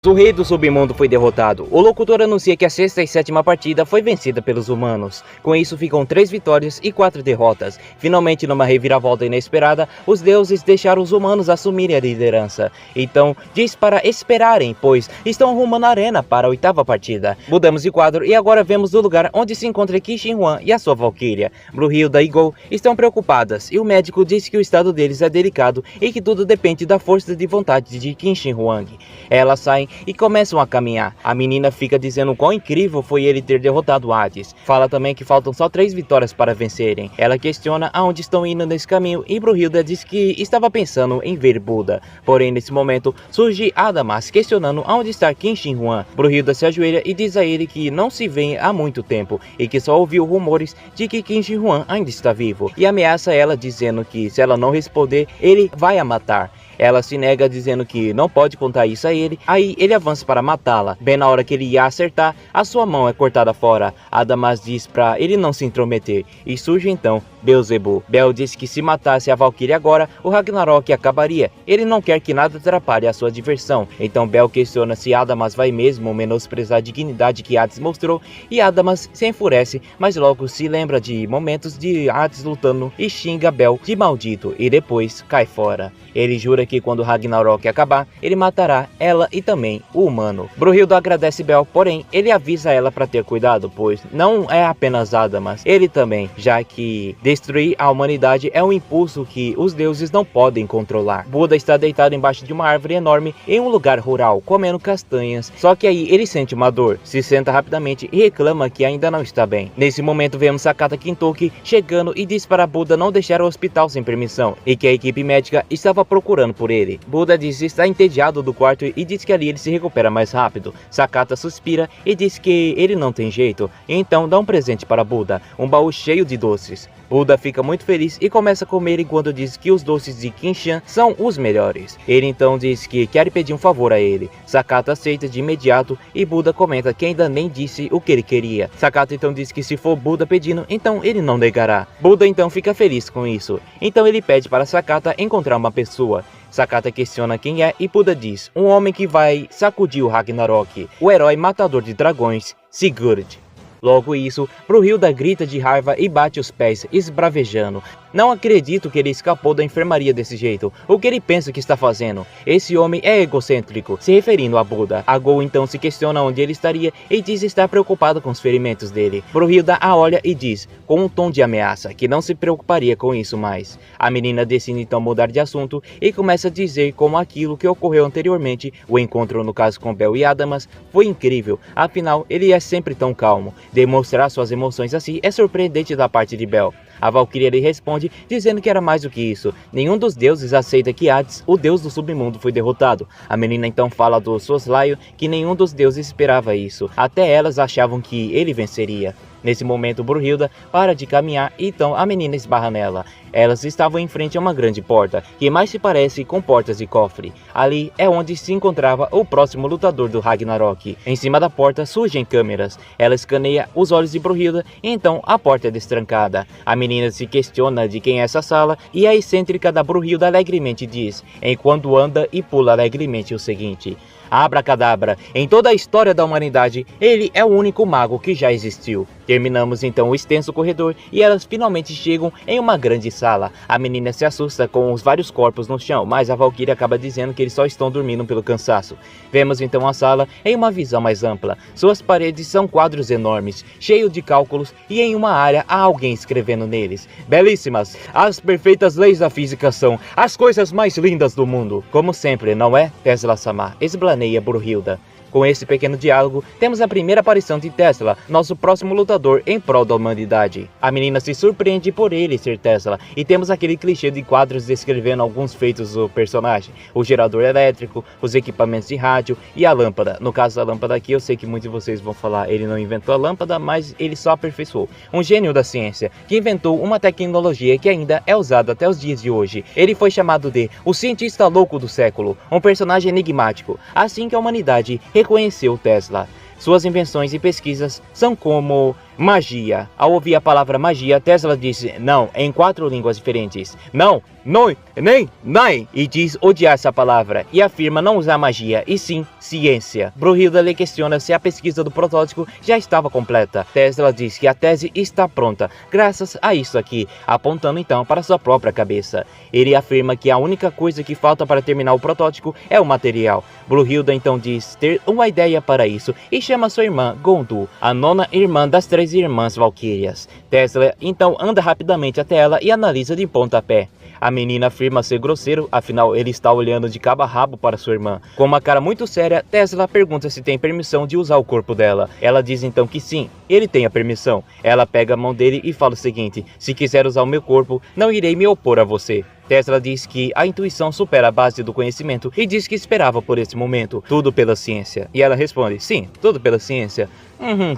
O rei do submundo foi derrotado. O locutor anuncia que a sexta e sétima partida foi vencida pelos humanos. Com isso ficam 3 vitórias e 4 derrotas. Finalmente, numa reviravolta inesperada, os deuses deixaram os humanos assumirem a liderança. Então, diz para esperarem, pois estão rumando a arena para a 8ª partida. Mudamos de quadro e agora vemos o lugar onde se encontra Qin Shi Huang e a sua Valkyria. Brunhilda e Gou estão preocupadas e o médico diz que o estado deles é delicado e que tudo depende da força de vontade de Qin Shi Huang. Elas saem e começam a caminhar. A menina fica dizendo quão incrível foi ele ter derrotado Hades. Fala também que faltam só 3 vitórias para vencerem. Ela questiona aonde estão indo nesse caminho e Brunhilda diz que estava pensando em ver Buda. Porém, nesse momento, surge Adamas questionando aonde está Qin Shi Huang. Brunhilda se ajoelha e diz a ele que não se vê há muito tempo e que só ouviu rumores de que Qin Shi Huang ainda está vivo. E ameaça ela dizendo que se ela não responder, ele vai a matar. Ela se nega dizendo que não pode contar isso a ele, aí ele avança para matá-la. Bem na hora que ele ia acertar, a sua mão é cortada fora. Adamas diz para ele não se intrometer, e surge então Beelzebub. Bel diz que se matasse a Valkyria agora, o Ragnarok acabaria. Ele não quer que nada atrapalhe a sua diversão, então Bel questiona se Adamas vai mesmo menosprezar a dignidade que Hades mostrou, e Adamas se enfurece, mas logo se lembra de momentos de Hades lutando e xinga Bel de maldito, e depois cai fora. Ele jura que quando Ragnarok acabar, ele matará ela e também o humano. Brunhilda agradece Bel, porém ele avisa ela para ter cuidado, pois não é apenas Adamas, ele também, já que destruir a humanidade é um impulso que os deuses não podem controlar. Buda está deitado embaixo de uma árvore enorme em um lugar rural, comendo castanhas, só que aí ele sente uma dor, se senta rapidamente e reclama que ainda não está bem. Nesse momento vemos Sakata Kintoki chegando e diz para Buda não deixar o hospital sem permissão, e que a equipe médica estava procurando por ele. Buda diz estar entediado do quarto e diz que ali ele se recupera mais rápido. Sakata suspira e diz que ele não tem jeito, então dá um presente para Buda, um baú cheio de doces. Buda fica muito feliz e começa a comer enquanto diz que os doces de Qinshan são os melhores. Ele então diz que quer pedir um favor a ele. Sakata aceita de imediato e Buda comenta que ainda nem disse o que ele queria. Sakata então diz que se for Buda pedindo, então ele não negará. Buda então fica feliz com isso. Então ele pede para Sakata encontrar uma pessoa. Sakata questiona quem é e Buda diz, um homem que vai sacudir o Ragnarok, o herói matador de dragões, Sigurd. Logo isso, Brunhilda grita de raiva e bate os pés, esbravejando. Não acredito que ele escapou da enfermaria desse jeito. O que ele pensa que está fazendo? Esse homem é egocêntrico, se referindo a Buda. A Gou então se questiona onde ele estaria e diz estar preocupado com os ferimentos dele. Brunhilda a olha e diz, com um tom de ameaça, que não se preocuparia com isso mais. A menina decide então mudar de assunto e começa a dizer como aquilo que ocorreu anteriormente, o encontro no caso com Bel e Adamas, foi incrível. Afinal, ele é sempre tão calmo. Demonstrar suas emoções assim é surpreendente da parte de Bel. A Valkyria lhe responde dizendo que era mais do que isso. Nenhum dos deuses aceita que Hades, o deus do submundo, foi derrotado. A menina então fala do soslaio que nenhum dos deuses esperava isso. Até elas achavam que ele venceria. Nesse momento, Brunhilda para de caminhar e então a menina esbarra nela. Elas estavam em frente a uma grande porta, que mais se parece com portas de cofre. Ali é onde se encontrava o próximo lutador do Ragnarok. Em cima da porta surgem câmeras. Ela escaneia os olhos de Brunhilda e então a porta é destrancada. A menina se questiona de quem é essa sala e a excêntrica da Brunhilda alegremente diz, enquanto anda e pula alegremente o seguinte: Abracadabra, em toda a história da humanidade, ele é o único mago que já existiu. Terminamos então o extenso corredor e elas finalmente chegam em uma grande sala. A menina se assusta com os vários corpos no chão, mas a Valkyria acaba dizendo que eles só estão dormindo pelo cansaço. Vemos então a sala em uma visão mais ampla. Suas paredes são quadros enormes, cheios de cálculos e em uma área há alguém escrevendo neles. Belíssimas, as perfeitas leis da física são as coisas mais lindas do mundo. Como sempre, não é, Tesla-sama? Explaneia Brunhilda. Com esse pequeno diálogo, temos a primeira aparição de Tesla, nosso próximo lutador em prol da humanidade. A menina se surpreende por ele ser Tesla, e temos aquele clichê de quadros descrevendo alguns feitos do personagem. O gerador elétrico, os equipamentos de rádio e a lâmpada. No caso da lâmpada aqui, eu sei que muitos de vocês vão falar, ele não inventou a lâmpada, mas ele só aperfeiçoou. Um gênio da ciência, que inventou uma tecnologia que ainda é usada até os dias de hoje. Ele foi chamado de o cientista louco do século, um personagem enigmático, assim que a humanidade reconheceu Tesla. Suas invenções e pesquisas são como magia. Ao ouvir a palavra magia, Tesla disse não em 4 línguas diferentes. Não, noi, nem, nai. E diz odiar essa palavra e afirma não usar magia, e sim ciência. Brunhilda lhe questiona se a pesquisa do protótipo já estava completa. Tesla diz que a tese está pronta, graças a isso aqui, apontando então para sua própria cabeça. Ele afirma que a única coisa que falta para terminar o protótipo é o material. Brunhilda então diz ter uma ideia para isso e chama sua irmã Gondu, a 9ª irmã das 3 irmãs Valquírias. Tesla então anda rapidamente até ela e analisa de ponta a pé. A menina afirma ser grosseiro, afinal ele está olhando de cabo a rabo para sua irmã. Com uma cara muito séria, Tesla pergunta se tem permissão de usar o corpo dela. Ela diz então que sim, ele tem a permissão. Ela pega a mão dele e fala o seguinte: se quiser usar o meu corpo, não irei me opor a você. Tesla diz que a intuição supera a base do conhecimento e diz que esperava por esse momento, tudo pela ciência. E ela responde, sim, tudo pela ciência.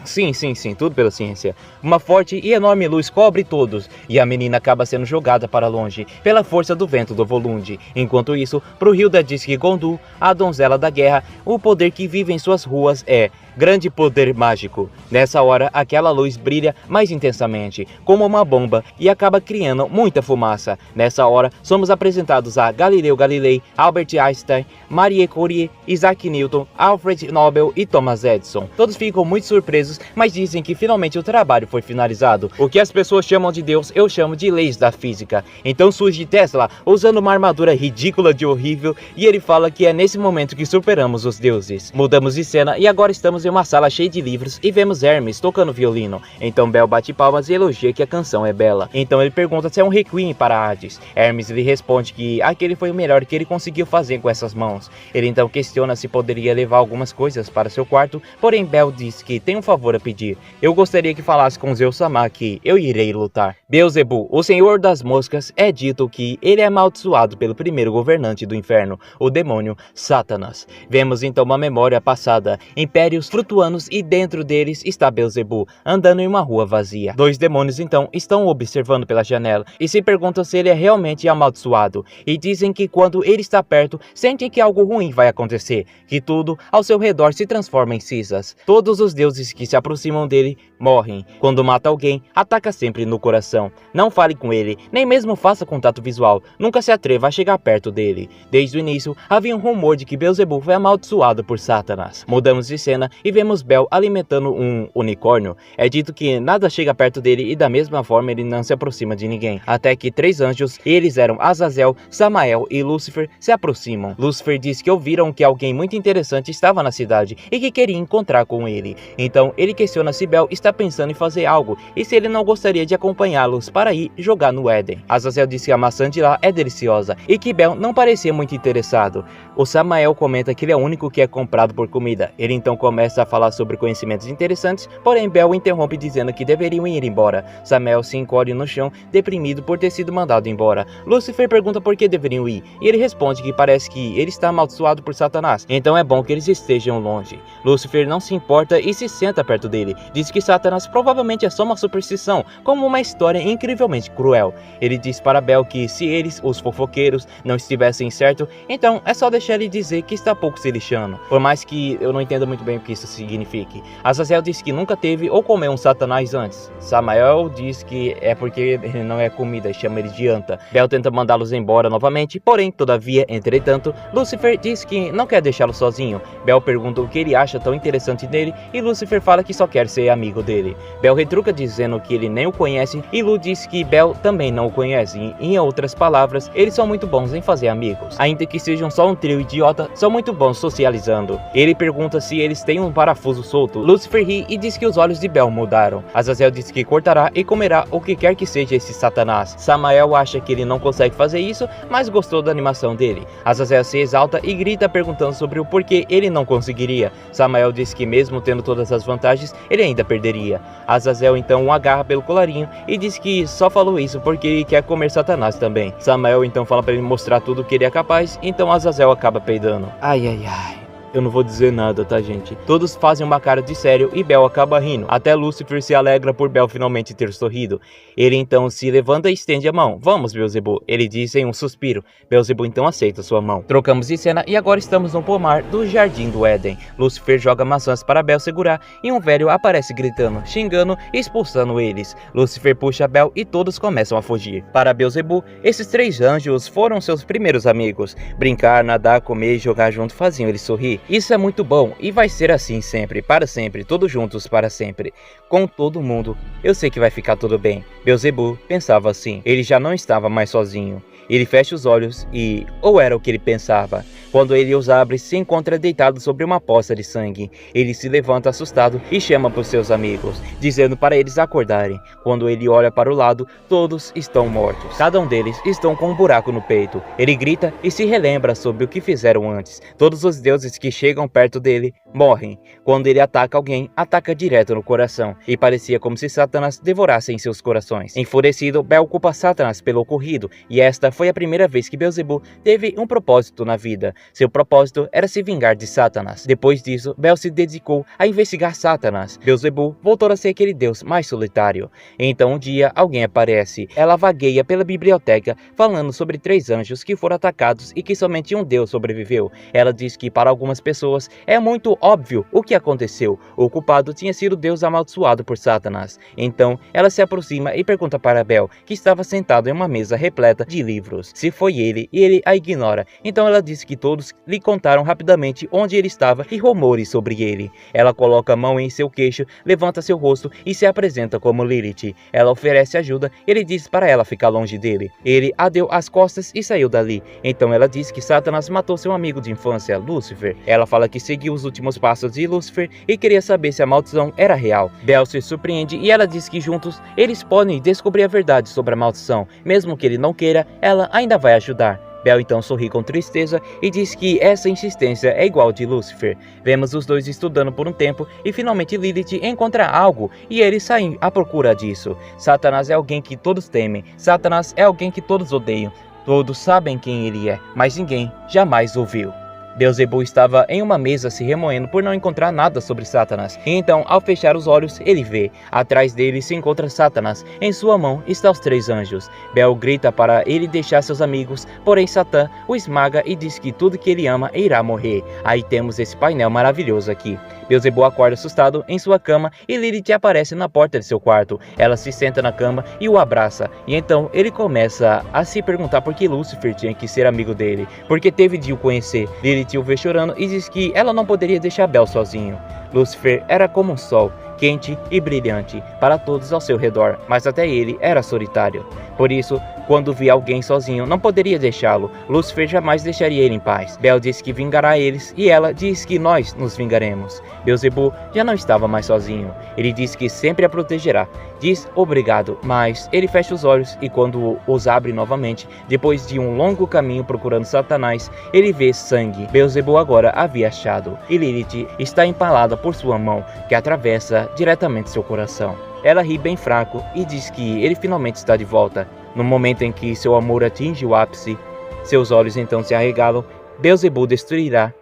Sim, tudo pela ciência. Uma forte e enorme luz cobre todos, e a menina acaba sendo jogada para longe, pela força do vento do Volund. Enquanto isso, Brunhilda diz que Gondu, a donzela da guerra, o poder que vive em suas ruas é grande poder mágico. Nessa hora, aquela luz brilha mais intensamente, como uma bomba, e acaba criando muita fumaça. Nessa hora, somos apresentados a Galileu Galilei, Albert Einstein, Marie Curie, Isaac Newton, Alfred Nobel e Thomas Edison. Todos ficam muito surpresos, mas dizem que finalmente o trabalho foi finalizado. O que as pessoas chamam de Deus, eu chamo de leis da física. Então surge Tesla, usando uma armadura ridícula de horrível, e ele fala que é nesse momento que superamos os deuses. Mudamos de cena e agora estamos em uma sala cheia de livros e vemos Hermes tocando violino. Então Bel bate palmas e elogia que a canção é bela. Então ele pergunta se é um requiem para Hades. Hermes lhe responde que aquele foi o melhor que ele conseguiu fazer com essas mãos. Ele então questiona se poderia levar algumas coisas para seu quarto, porém Bel diz que tem um favor a pedir. Eu gostaria que falasse com Zeus-sama que eu irei lutar. Beelzebub, o senhor das moscas, é dito que ele é amaldiçoado pelo primeiro governante do inferno, o demônio Satanás. Vemos então uma memória passada, impérios flutuanos, e dentro deles está Beelzebub, andando em uma rua vazia. 2 demônios então estão observando pela janela e se perguntam se ele é realmente amaldiçoado, e dizem que quando ele está perto, sentem que algo ruim vai acontecer, que tudo ao seu redor se transforma em cinzas. Todos os deuses que se aproximam dele morrem. Quando mata alguém, ataca sempre no coração. Não fale com ele, nem mesmo faça contato visual, nunca se atreva a chegar perto dele. Desde o início, havia um rumor de que Beelzebub foi amaldiçoado por Satanás. Mudamos de cena e vemos Bel alimentando um unicórnio. É dito que nada chega perto dele e da mesma forma ele não se aproxima de ninguém. Até que 3 anjos, eles eram Azazel, Samael e Lúcifer, se aproximam. Lúcifer diz que ouviram que alguém muito interessante estava na cidade e que queria encontrar com ele. Então ele questiona se Bel está pensando em fazer algo e se ele não gostaria de acompanhá-los para ir jogar no Éden. Azazel diz que a maçã de lá é deliciosa e que Bel não parecia muito interessado. O Samael comenta que ele é o único que é comprado por comida. Ele então começa a falar sobre conhecimentos interessantes, porém Bel interrompe dizendo que deveriam ir embora. Samael se encolhe no chão, deprimido por ter sido mandado embora. Lúcifer pergunta por que deveriam ir, e ele responde que parece que ele está amaldiçoado por Satanás, então é bom que eles estejam longe. Lúcifer não se importa e se senta perto dele. Diz que Satanás provavelmente é só uma superstição, como uma história incrivelmente cruel. Ele diz para Bel que se eles, os fofoqueiros, não estivessem certo, então é só deixar ele dizer que está pouco se lixando, por mais que eu não entenda muito bem o que isso signifique. Azazel diz que nunca teve ou comeu um Satanás antes. Samael diz que é porque ele não é comida e chama ele de anta. Bel tenta mandá-los embora novamente, porém, todavia, entretanto, Lúcifer diz que não quer deixá-lo sozinho. Bel pergunta o que ele acha tão interessante nele e Lúcifer fala que só quer ser amigo dele. Bel retruca dizendo que ele nem o conhece e Lu diz que Bel também não o conhece. Em outras palavras, eles são muito bons em fazer amigos. Ainda que sejam só um trio idiota, são muito bons socializando. Ele pergunta se eles têm um parafuso solto. Lúcifer ri e diz que os olhos de Bel mudaram. Azazel diz que cortará e comerá o que quer que seja esse Satanás. Samael acha que ele não consegue fazer isso, mas gostou da animação dele. Azazel se exalta e grita perguntando sobre o porquê ele não conseguiria. Samael diz que mesmo tendo todas as vantagens, ele ainda perderia. Azazel então o agarra pelo colarinho e diz que só falou isso porque ele quer comer Satanás também. Samael então fala para ele mostrar tudo que ele é capaz, então Azazel acaba peidando. Ai ai ai. Eu não vou dizer nada, tá, gente? Todos fazem uma cara de sério e Bel acaba rindo. Até Lúcifer se alegra por Bel finalmente ter sorrido. Ele então se levanta e estende a mão. Vamos, Beelzebub, ele diz em um suspiro. Beelzebub então aceita sua mão. Trocamos de cena e agora estamos no pomar do Jardim do Éden. Lúcifer joga maçãs para Bel segurar e um velho aparece gritando, xingando e expulsando eles. Lúcifer puxa Bel e todos começam a fugir. Para Beelzebub, esses 3 anjos foram seus primeiros amigos. Brincar, nadar, comer e jogar junto faziam ele sorrir. Isso é muito bom e vai ser assim sempre, para sempre, todos juntos para sempre. Com todo mundo, eu sei que vai ficar tudo bem. Beelzebub pensava assim. Ele já não estava mais sozinho. Ele fecha os olhos e, ou era o que ele pensava, quando ele os abre, se encontra deitado sobre uma poça de sangue. Ele se levanta assustado e chama por seus amigos, dizendo para eles acordarem. Quando ele olha para o lado, todos estão mortos. Cada um deles estão com um buraco no peito. Ele grita e se relembra sobre o que fizeram antes. Todos os deuses que chegam perto dele morrem. Quando ele ataca alguém, ataca direto no coração. E parecia como se Satanás devorasse em seus corações. Enfurecido, Bel culpa Satanás pelo ocorrido, e esta foi a primeira vez que Beelzebub teve um propósito na vida. Seu propósito era se vingar de Satanás. Depois disso, Bel se dedicou a investigar Satanás. Beelzebub voltou a ser aquele deus mais solitário. Então um dia, alguém aparece. Ela vagueia pela biblioteca, falando sobre 3 anjos que foram atacados e que somente um deus sobreviveu. Ela diz que para algumas pessoas é muito óbvio o que aconteceu. O culpado tinha sido Deus amaldiçoado por Satanás. Então, ela se aproxima e pergunta para Bel, que estava sentado em uma mesa repleta de livros, se foi ele, e ele a ignora. Então ela diz que todos lhe contaram rapidamente onde ele estava e rumores sobre ele. Ela coloca a mão em seu queixo, levanta seu rosto e se apresenta como Lilith. Ela oferece ajuda e ele diz para ela ficar longe dele. Ele a deu as costas e saiu dali. Então ela diz que Satanás matou seu amigo de infância, Lúcifer. Ela fala que seguiu os últimos passos de Lúcifer e queria saber se a maldição era real. Bel se surpreende e ela diz que juntos eles podem descobrir a verdade sobre a maldição. Mesmo que ele não queira, ela ainda vai ajudar. Bel então sorri com tristeza e diz que essa insistência é igual de Lúcifer. Vemos os dois estudando por um tempo e finalmente Lilith encontra algo e eles saem à procura disso. Satanás é alguém que todos temem. Satanás é alguém que todos odeiam. Todos sabem quem ele é, mas ninguém jamais ouviu. Beelzebub estava em uma mesa se remoendo por não encontrar nada sobre Satanás. Então, ao fechar os olhos, ele vê. Atrás dele se encontra Satanás. Em sua mão estão os 3 anjos. Bel grita para ele deixar seus amigos, porém Satã o esmaga e diz que tudo que ele ama irá morrer. Aí temos esse painel maravilhoso aqui. Beelzebub acorda assustado em sua cama e Lilith aparece na porta de seu quarto. Ela se senta na cama e o abraça. E então ele começa a se perguntar por que Lúcifer tinha que ser amigo dele, porque teve de o conhecer. Lilith o vê chorando e diz que ela não poderia deixar Bel sozinho. Lúcifer era como um sol, quente e brilhante para todos ao seu redor, mas até ele era solitário. Por isso, quando via alguém sozinho, não poderia deixá-lo. Lúcifer jamais deixaria ele em paz. Bel diz que vingará eles e ela diz que nós nos vingaremos. Beelzebub já não estava mais sozinho. Ele diz que sempre a protegerá. Diz obrigado, mas ele fecha os olhos e quando os abre novamente, depois de um longo caminho procurando Satanás, ele vê sangue. Beelzebub agora havia achado e Lilith está empalada por sua mão, que atravessa diretamente seu coração. Ela ri bem fraco e diz que ele finalmente está de volta. No momento em que seu amor atinge o ápice, seus olhos então se arregalam, Beelzebub destruirá.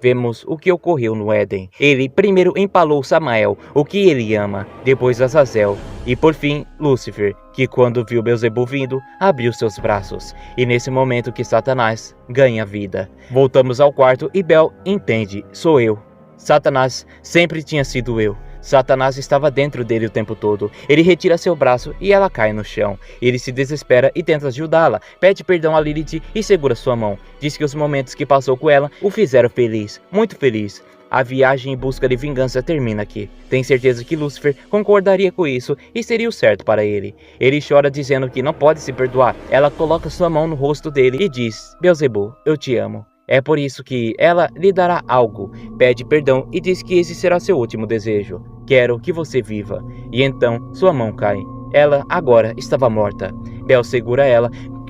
Vemos o que ocorreu no Éden. Ele primeiro empalou Samael, o que ele ama, depois Azazel e por fim Lúcifer, que quando viu Beelzebub vindo, abriu seus braços. E nesse momento que Satanás ganha vida. Voltamos ao quarto e Bel entende, sou eu. Satanás sempre tinha sido eu. Satanás estava dentro dele o tempo todo. Ele retira seu braço e ela cai no chão. Ele se desespera e tenta ajudá-la. Pede perdão a Lilith e segura sua mão. Diz que os momentos que passou com ela o fizeram feliz, muito feliz. A viagem em busca de vingança termina aqui. Tem certeza que Lúcifer concordaria com isso e seria o certo para ele. Ele chora dizendo que não pode se perdoar. Ela coloca sua mão no rosto dele e diz: Beelzebub, eu te amo. É por isso que ela lhe dará algo, pede perdão e diz que esse será seu último desejo. Quero que você viva. E então sua mão cai. Ela agora estava morta. Bel segura ela,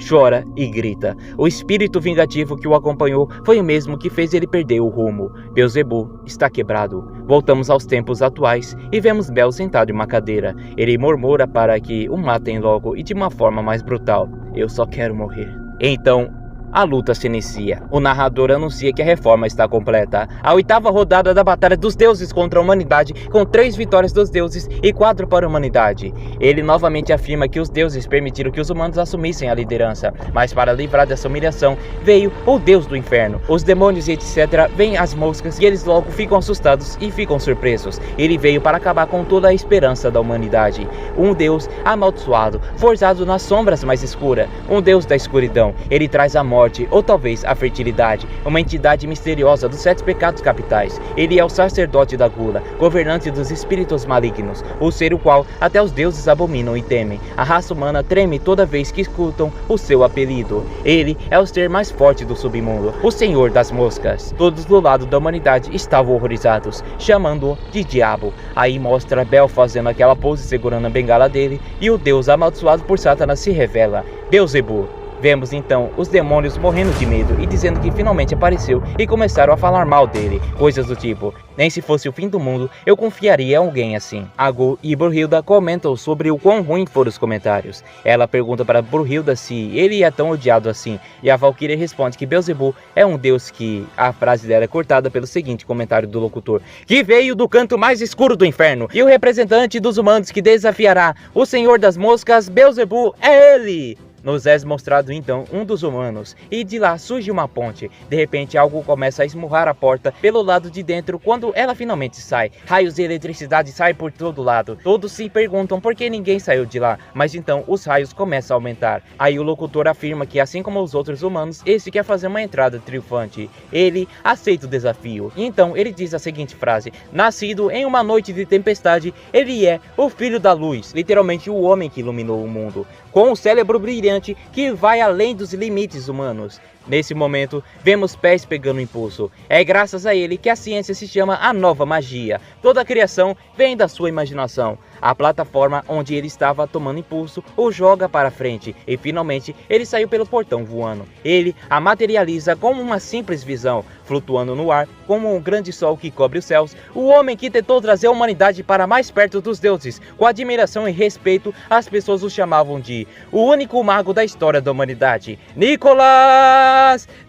chora e grita. O espírito vingativo que o acompanhou foi o mesmo que fez ele perder o rumo. Beelzebub está quebrado. Voltamos aos tempos atuais e vemos Bel sentado em uma cadeira. Ele murmura para que o matem logo e de uma forma mais brutal. Eu só quero morrer. Então A luta se inicia. O narrador anuncia que a reforma está completa. A 8ª rodada da Batalha dos Deuses contra a Humanidade, com 3 vitórias dos deuses e 4 para a humanidade. Ele novamente afirma que os deuses permitiram que os humanos assumissem a liderança, mas para livrar dessa humilhação, veio o Deus do Inferno. Os demônios e etc. veem as moscas e eles logo ficam assustados e ficam surpresos. Ele veio para acabar com toda a esperança da humanidade. Um Deus amaldiçoado, forjado nas sombras mais escuras. Um Deus da escuridão. Ele traz a morte, ou talvez a fertilidade, uma entidade misteriosa dos 7 pecados capitais. Ele é o sacerdote da gula, governante dos espíritos malignos, o ser o qual até os deuses abominam e temem. A raça humana treme toda vez que escutam o seu apelido. Ele é o ser mais forte do submundo, o Senhor das Moscas. Todos do lado da humanidade estavam horrorizados, chamando-o de diabo. Aí mostra Bel fazendo aquela pose segurando a bengala dele, e o Deus amaldiçoado por Satanás se revela, Beelzebub. Vemos então os demônios morrendo de medo e dizendo que finalmente apareceu e começaram a falar mal dele, coisas do tipo: nem se fosse o fim do mundo eu confiaria em alguém assim. Agul e Brunhilda comentam sobre o quão ruim foram os comentários. Ela pergunta para Brunhilda se ele é tão odiado assim, e a Valkyria responde que Beelzebub é um deus que... A frase dela é cortada pelo seguinte comentário do locutor: que veio do canto mais escuro do inferno, e o representante dos humanos que desafiará o Senhor das Moscas, Beelzebub, é ele! Nos é mostrado então um dos humanos, e de lá surge uma ponte. De repente algo começa a esmurrar a porta pelo lado de dentro. Quando ela finalmente sai, raios de eletricidade saem por todo lado. Todos se perguntam por que ninguém saiu de lá, mas então os raios começam a aumentar. Aí o locutor afirma que, assim como os outros humanos, esse quer fazer uma entrada triunfante. Ele aceita o desafio, e então ele diz a seguinte frase: nascido em uma noite de tempestade, ele é o filho da luz, literalmente o homem que iluminou o mundo, com um cérebro brilhante que vai além dos limites humanos. Nesse momento, vemos pés pegando impulso. É graças a ele que a ciência se chama a nova magia. Toda a criação vem da sua imaginação. A plataforma onde ele estava tomando impulso o joga para frente e finalmente ele saiu pelo portão voando. Ele a materializa como uma simples visão, flutuando no ar como um grande sol que cobre os céus. O homem que tentou trazer a humanidade para mais perto dos deuses. Com admiração e respeito, as pessoas o chamavam de o único mago da história da humanidade, Nikola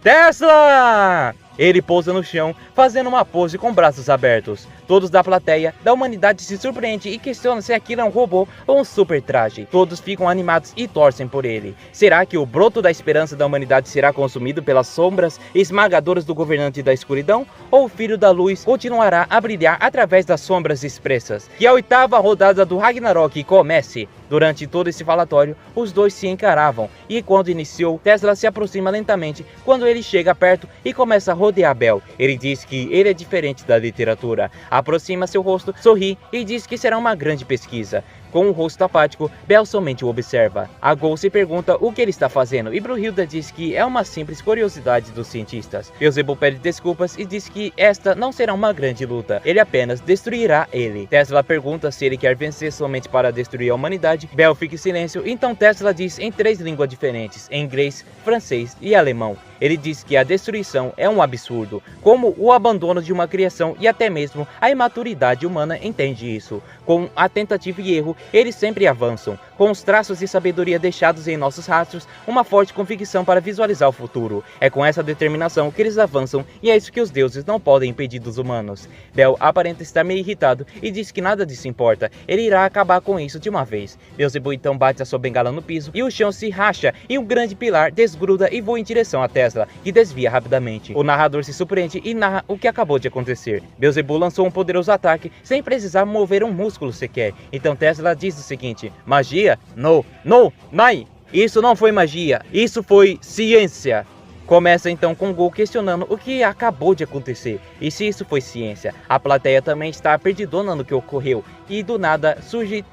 Tesla! Ele pousa no chão, fazendo uma pose com braços abertos. Todos da plateia da humanidade se surpreendem e questionam se aquilo é um robô ou um super traje. Todos ficam animados e torcem por ele. Será que o broto da esperança da humanidade será consumido pelas sombras esmagadoras do governante da escuridão? Ou o filho da luz continuará a brilhar através das sombras expressas? Que a 8ª rodada do Ragnarok comece. Durante todo esse falatório, os dois se encaravam, e quando iniciou, Tesla se aproxima lentamente quando ele chega perto e começa a rodear Bel. Ele diz que ele é diferente da literatura, aproxima seu rosto, sorri e diz que será uma grande pesquisa. Com o rosto apático, Bel somente o observa. Agul se pergunta o que ele está fazendo e Brunhilda diz que é uma simples curiosidade dos cientistas. Beelzebub pede desculpas e diz que esta não será uma grande luta, ele apenas destruirá ele. Tesla pergunta se ele quer vencer somente para destruir a humanidade. Bel fica em silêncio, então Tesla diz em 3 línguas diferentes, em inglês, francês e alemão. Ele diz que a destruição é um absurdo, como o abandono de uma criação, e até mesmo a imaturidade humana entende isso. Com a tentativa e erro, eles sempre avançam, com os traços de sabedoria deixados em nossos rastros, uma forte convicção para visualizar o futuro. É com essa determinação que eles avançam, e é isso que os deuses não podem impedir dos humanos. Bel aparenta estar meio irritado e diz que nada disso importa, ele irá acabar com isso de uma vez. Beelzebub então bate a sua bengala no piso e o chão se racha e um grande pilar desgruda e voa em direção a Tesla, que desvia rapidamente. O narrador se surpreende e narra o que acabou de acontecer. Beelzebub lançou um poderoso ataque sem precisar mover um músculo sequer. Então Tesla diz o seguinte: magia? No, nai! Isso não foi magia, isso foi ciência. Começa então com Gol questionando o que acabou de acontecer e se isso foi ciência. A plateia também está perdidona no que ocorreu e do nada surge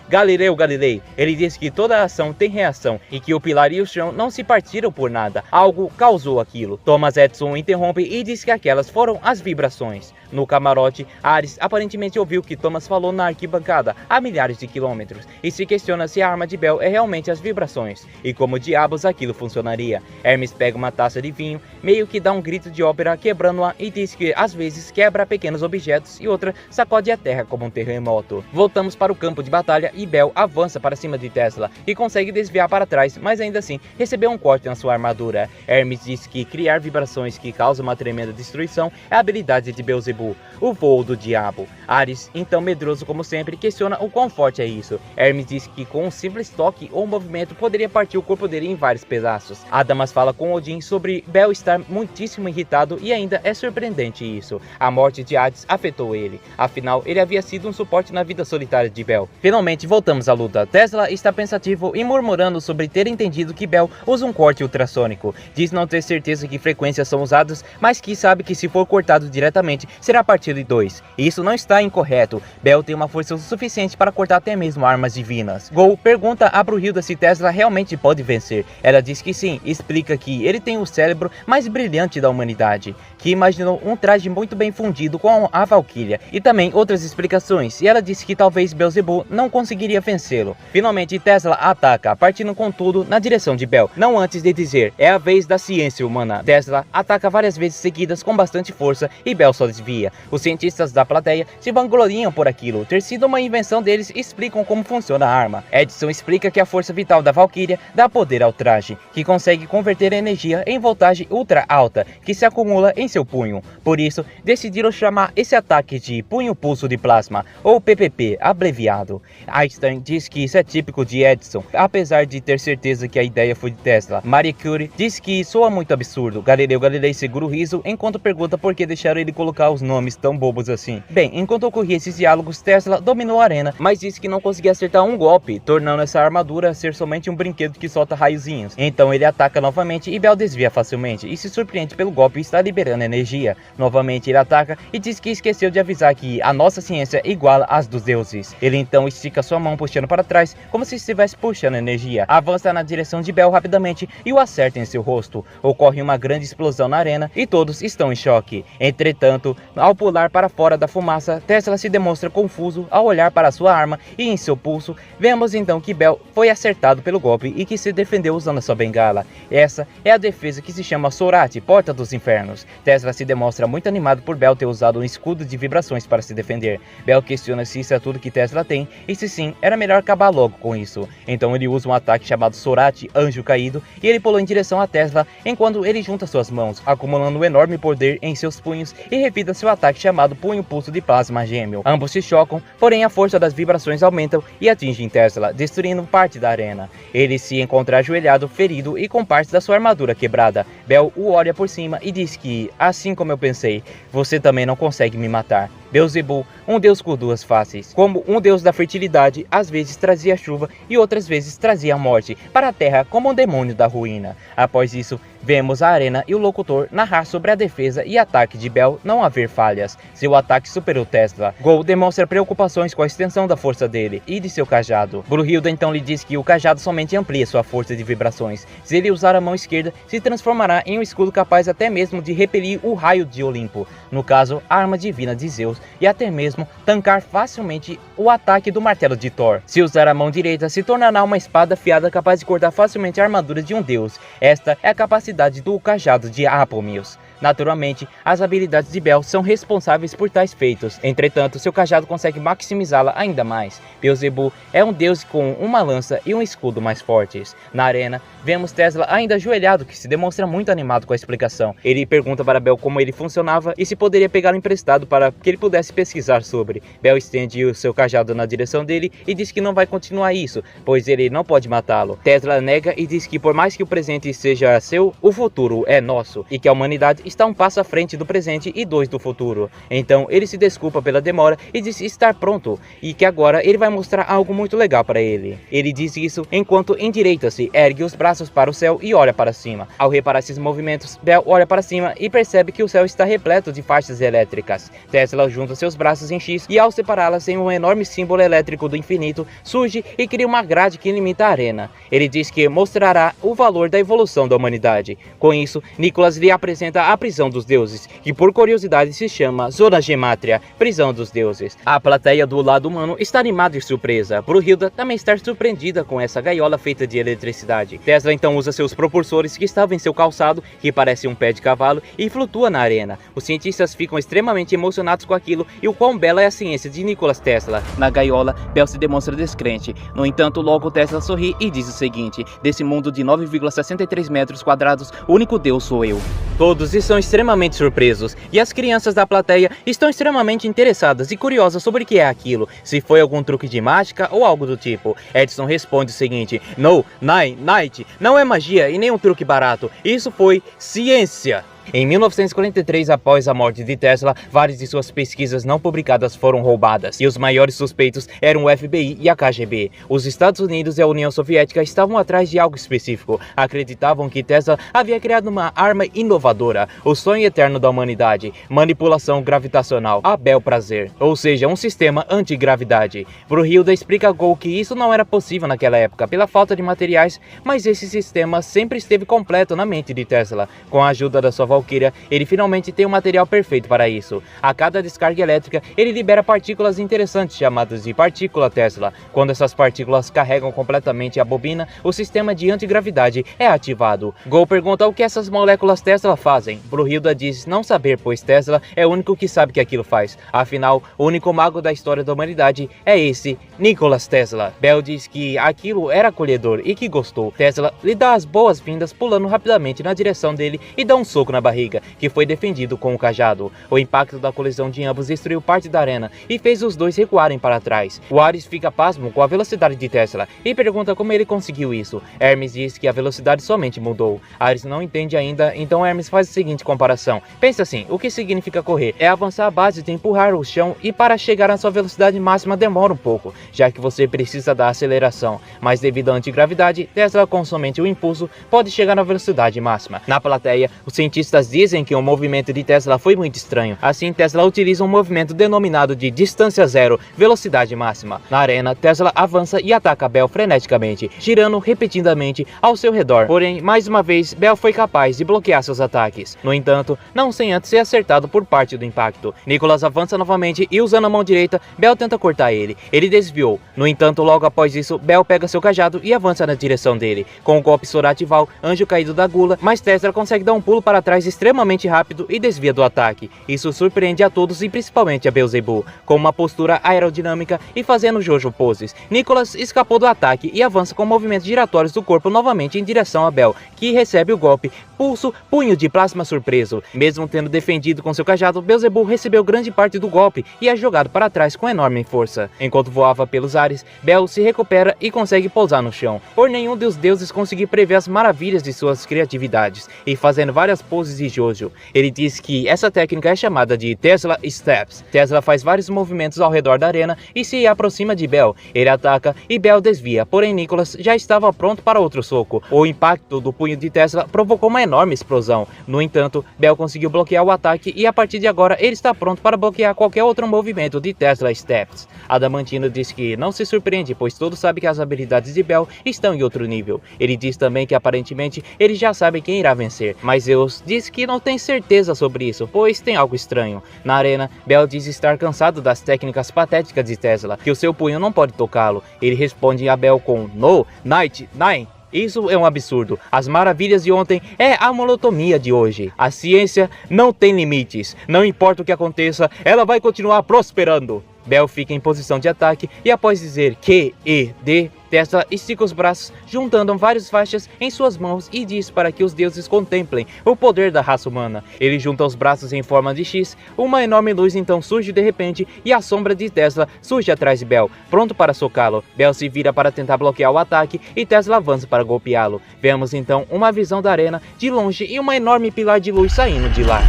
Galileu Galilei. Ele diz que toda ação tem reação e que o pilar e o chão não se partiram por nada, algo causou aquilo. Thomas Edison interrompe e diz que aquelas foram as vibrações. No camarote, Ares aparentemente ouviu o que Thomas falou na arquibancada a milhares de quilômetros e se questiona se a arma de Bel é realmente as vibrações e como diabos aquilo funcionaria. Hermes pega uma taça de vinho, meio que dá um grito de ópera quebrando-a e diz que às vezes quebra pequenos objetos e outra sacode a terra como um terremoto. Voltamos para o campo de batalha e Bell avança para cima de Tesla e consegue desviar para trás, mas ainda assim recebeu um corte na sua armadura. Hermes diz que criar vibrações que causam uma tremenda destruição é a habilidade de Beelzebub, o voo do diabo. Ares, então medroso como sempre, questiona o quão forte é isso. Hermes diz que com um simples toque ou movimento poderia partir o corpo dele em vários pedaços. Adamas fala com Odin sobre Bell estar muitíssimo irritado e ainda é surpreendente isso. A morte de Hades afetou ele, afinal ele havia sido um suporte na vida solitária de Bell. Finalmente voltamos à luta. Tesla está pensativo e murmurando sobre ter entendido que Bell usa um corte ultrassônico. Diz não ter certeza que frequências são usadas, mas que sabe que se for cortado diretamente será a partir de 2. Isso não está incorreto. Bell tem uma força suficiente para cortar até mesmo armas divinas. Gol pergunta a Brunhilda se Tesla realmente pode vencer. Ela diz que sim, e explica que ele tem o cérebro mais brilhante da humanidade, que imaginou um traje muito bem fundido com a Valkyria, e também outras explicações, e ela disse que talvez Beelzebub não conseguiria vencê-lo. Finalmente Tesla ataca, partindo com tudo na direção de Bell, não antes de dizer, é a vez da ciência humana. Tesla ataca várias vezes seguidas com bastante força e Bell só desvia. Os cientistas da plateia se vangloriam por aquilo ter sido uma invenção deles e explicam como funciona a arma. Edson explica que a força vital da Valkyria dá poder ao traje, que consegue converter a energia em voltagem ultra alta, que se acumula em seu punho. Por isso, decidiram chamar esse ataque de punho pulso de plasma, ou PPP, abreviado. Einstein diz que isso é típico de Edison, apesar de ter certeza que a ideia foi de Tesla. Marie Curie diz que soa muito absurdo. Galileu Galilei segura o riso enquanto pergunta por que deixaram ele colocar os nomes tão bobos assim. Bem, enquanto ocorria esses diálogos, Tesla dominou a arena, mas disse que não conseguia acertar um golpe, tornando essa armadura ser somente um brinquedo que solta raiozinhos. Então ele ataca novamente e Bell desvia facilmente e se surpreende pelo golpe e está liberando energia. Novamente ele ataca e diz que esqueceu de avisar que a nossa ciência é igual às dos deuses. Ele então estica sua mão puxando para trás, como se estivesse puxando energia. Avança na direção de Bell rapidamente e o acerta em seu rosto. Ocorre uma grande explosão na arena e todos estão em choque. Entretanto, ao pular para fora da fumaça, Tesla se demonstra confuso ao olhar para sua arma e em seu pulso, vemos então que Bell foi acertado pelo golpe e que se defendeu usando a sua bengala. Essa é a defesa que se chama Sorate, Porta dos Infernos. Tesla se demonstra muito animado por Bell ter usado um escudo de vibrações para se defender. Bell questiona se isso é tudo que Tesla tem e se sim, era melhor acabar logo com isso. Então ele usa um ataque chamado Sorate, Anjo Caído, e ele pulou em direção a Tesla enquanto ele junta suas mãos, acumulando um enorme poder em seus punhos e revida seu ataque chamado Punho Pulso de Plasma Gêmeo. Ambos se chocam, porém a força das vibrações aumentam e atingem Tesla, destruindo parte da arena. Ele se encontra ajoelhado, ferido e com parte da sua armadura quebrada. Bell o olha por cima e diz que, assim como eu pensei, você também não consegue me matar. Beelzebub, um deus com duas faces. Como um deus da fertilidade, às vezes trazia chuva e outras vezes trazia a morte para a terra como um demônio da ruína. Após isso, vemos a arena e o locutor narrar sobre a defesa e ataque de Bell não haver falhas. Seu ataque superou Tesla. Gol demonstra preocupações com a extensão da força dele e de seu cajado. Brunhilda então lhe diz que o cajado somente amplia sua força de vibrações. Se ele usar a mão esquerda, se transformará em um escudo capaz até mesmo de repelir o raio de Olimpo, no caso, a arma divina de Zeus, e até mesmo tancar facilmente o ataque do martelo de Thor. Se usar a mão direita, se tornará uma espada afiada capaz de cortar facilmente a armadura de um deus. Esta é a capacidade do cajado de Apophis. Naturalmente, as habilidades de Bell são responsáveis por tais feitos. Entretanto, seu cajado consegue maximizá-la ainda mais. Beelzebub é um deus com uma lança e um escudo mais fortes. Na arena, vemos Tesla ainda ajoelhado, que se demonstra muito animado com a explicação. Ele pergunta para Bell como ele funcionava e se poderia pegá-lo emprestado para que ele pudesse pesquisar sobre. Bell estende o seu cajado na direção dele e diz que não vai continuar isso, pois ele não pode matá-lo. Tesla nega e diz que por mais que o presente seja seu, o futuro é nosso, e que a humanidade está um passo à frente do presente e 2 do futuro. Então ele se desculpa pela demora e diz estar pronto, e que agora ele vai mostrar algo muito legal para ele. Ele diz isso enquanto endireita-se, ergue os braços para o céu e olha para cima. Ao reparar esses movimentos, Bell olha para cima e percebe que o céu está repleto de faixas elétricas. Tesla junta seus braços em X e ao separá-las em um enorme símbolo elétrico do infinito, surge e cria uma grade que limita a arena. Ele diz que mostrará o valor da evolução da humanidade. Com isso, Nicholas lhe apresenta a prisão dos deuses, que por curiosidade se chama Zona Gemátria, prisão dos deuses. A plateia do lado humano está animada e surpresa, Brunhilda também está surpreendida com essa gaiola feita de eletricidade. Tesla então usa seus propulsores que estavam em seu calçado, que parece um pé de cavalo, e flutua na arena. Os cientistas ficam extremamente emocionados com aquilo e o quão bela é a ciência de Nikola Tesla. Na gaiola, Bell se demonstra descrente. No entanto, logo Tesla sorri e diz o seguinte: desse mundo de 9,63 metros quadrados, o único Deus sou eu. Todos estão extremamente surpresos, e as crianças da plateia estão extremamente interessadas e curiosas sobre o que é aquilo, se foi algum truque de mágica ou algo do tipo. Edison responde o seguinte: No, Night, não é magia e nem um truque barato, isso foi ciência. Em 1943, após a morte de Tesla, várias de suas pesquisas não publicadas foram roubadas, e os maiores suspeitos eram o FBI e a KGB. Os Estados Unidos e a União Soviética estavam atrás de algo específico. Acreditavam que Tesla havia criado uma arma inovadora, o sonho eterno da humanidade, manipulação gravitacional, a bel prazer, ou seja, um sistema antigravidade. Brunhilda explica a Gol que isso não era possível naquela época, pela falta de materiais, mas esse sistema sempre esteve completo na mente de Tesla. Com a ajuda da sua Valkyria, ele finalmente tem o material perfeito para isso. A cada descarga elétrica, ele libera partículas interessantes chamadas de partícula Tesla. Quando essas partículas carregam completamente a bobina, o sistema de antigravidade é ativado. Gol pergunta o que essas moléculas Tesla fazem. Brunhilda diz não saber, pois Tesla é o único que sabe que aquilo faz. Afinal, o único mago da história da humanidade é esse, Nikola Tesla. Bell diz que aquilo era acolhedor e que gostou. Tesla lhe dá as boas-vindas pulando rapidamente na direção dele e dá um soco na barriga, que foi defendido com o cajado. O impacto da colisão de ambos destruiu parte da arena e fez os dois recuarem para trás. O Ares fica pasmo com a velocidade de Tesla e pergunta como ele conseguiu isso. Hermes diz que a velocidade somente mudou. Ares não entende ainda, então Hermes faz a seguinte comparação: pensa assim, o que significa correr? É avançar à base de empurrar o chão, e para chegar à sua velocidade máxima demora um pouco, já que você precisa da aceleração, mas devido à antigravidade, Tesla com somente o impulso pode chegar na velocidade máxima. Na plateia, os cientistas dizem que o movimento de Tesla foi muito estranho. Assim, Tesla utiliza um movimento denominado de distância zero, velocidade máxima. Na arena, Tesla avança e ataca Bell freneticamente, girando repetidamente ao seu redor. Porém, mais uma vez, Bell foi capaz de bloquear seus ataques. No entanto, não sem antes ser acertado por parte do impacto. Nicholas avança novamente e, usando a mão direita, Bell tenta cortar ele. Ele desviou. No entanto, logo após isso, Bell pega seu cajado e avança na direção dele. Com o golpe Soratival, anjo caído da gula, mas Tesla consegue dar um pulo para trás extremamente rápido e desvia do ataque. Isso surpreende a todos e principalmente a Beelzebub, com uma postura aerodinâmica e fazendo Jojo poses. Nicholas escapou do ataque e avança com movimentos giratórios do corpo novamente em direção a Bell, que recebe o golpe pulso punho de plasma surpreso. Mesmo tendo defendido com seu cajado, Beelzebub recebeu grande parte do golpe e é jogado para trás com enorme força. Enquanto voava pelos ares, Bell se recupera e consegue pousar no chão. Por nenhum dos deuses conseguir prever as maravilhas de suas criatividades, e fazendo várias poses de Jojo. Ele diz que essa técnica é chamada de Tesla Steps. Tesla faz vários movimentos ao redor da arena e se aproxima de Bell. Ele ataca e Bell desvia, porém Nicholas já estava pronto para outro soco. O impacto do punho de Tesla provocou uma enorme explosão. No entanto, Bell conseguiu bloquear o ataque e a partir de agora ele está pronto para bloquear qualquer outro movimento de Tesla Steps. Adamantino diz que não se surpreende, pois todos sabem que as habilidades de Bell estão em outro nível. Ele diz também que aparentemente ele já sabe quem irá vencer, mas Zeus diz que não tem certeza sobre isso, pois tem algo estranho. Na arena, Bell diz estar cansado das técnicas patéticas de Tesla, que o seu punho não pode tocá-lo. Ele responde a Bell com No, Night, Nine. Isso é um absurdo. As maravilhas de ontem é a monotonia de hoje. A ciência não tem limites. Não importa o que aconteça, ela vai continuar prosperando. Bell fica em posição de ataque e após dizer QED, Tesla estica os braços, juntando várias faixas em suas mãos e diz para que os deuses contemplem o poder da raça humana. Ele junta os braços em forma de X, uma enorme luz então surge de repente e a sombra de Tesla surge atrás de Bell, pronto para socá-lo. Bell se vira para tentar bloquear o ataque e Tesla avança para golpeá-lo. Vemos então uma visão da arena de longe e uma enorme pilar de luz saindo de lá.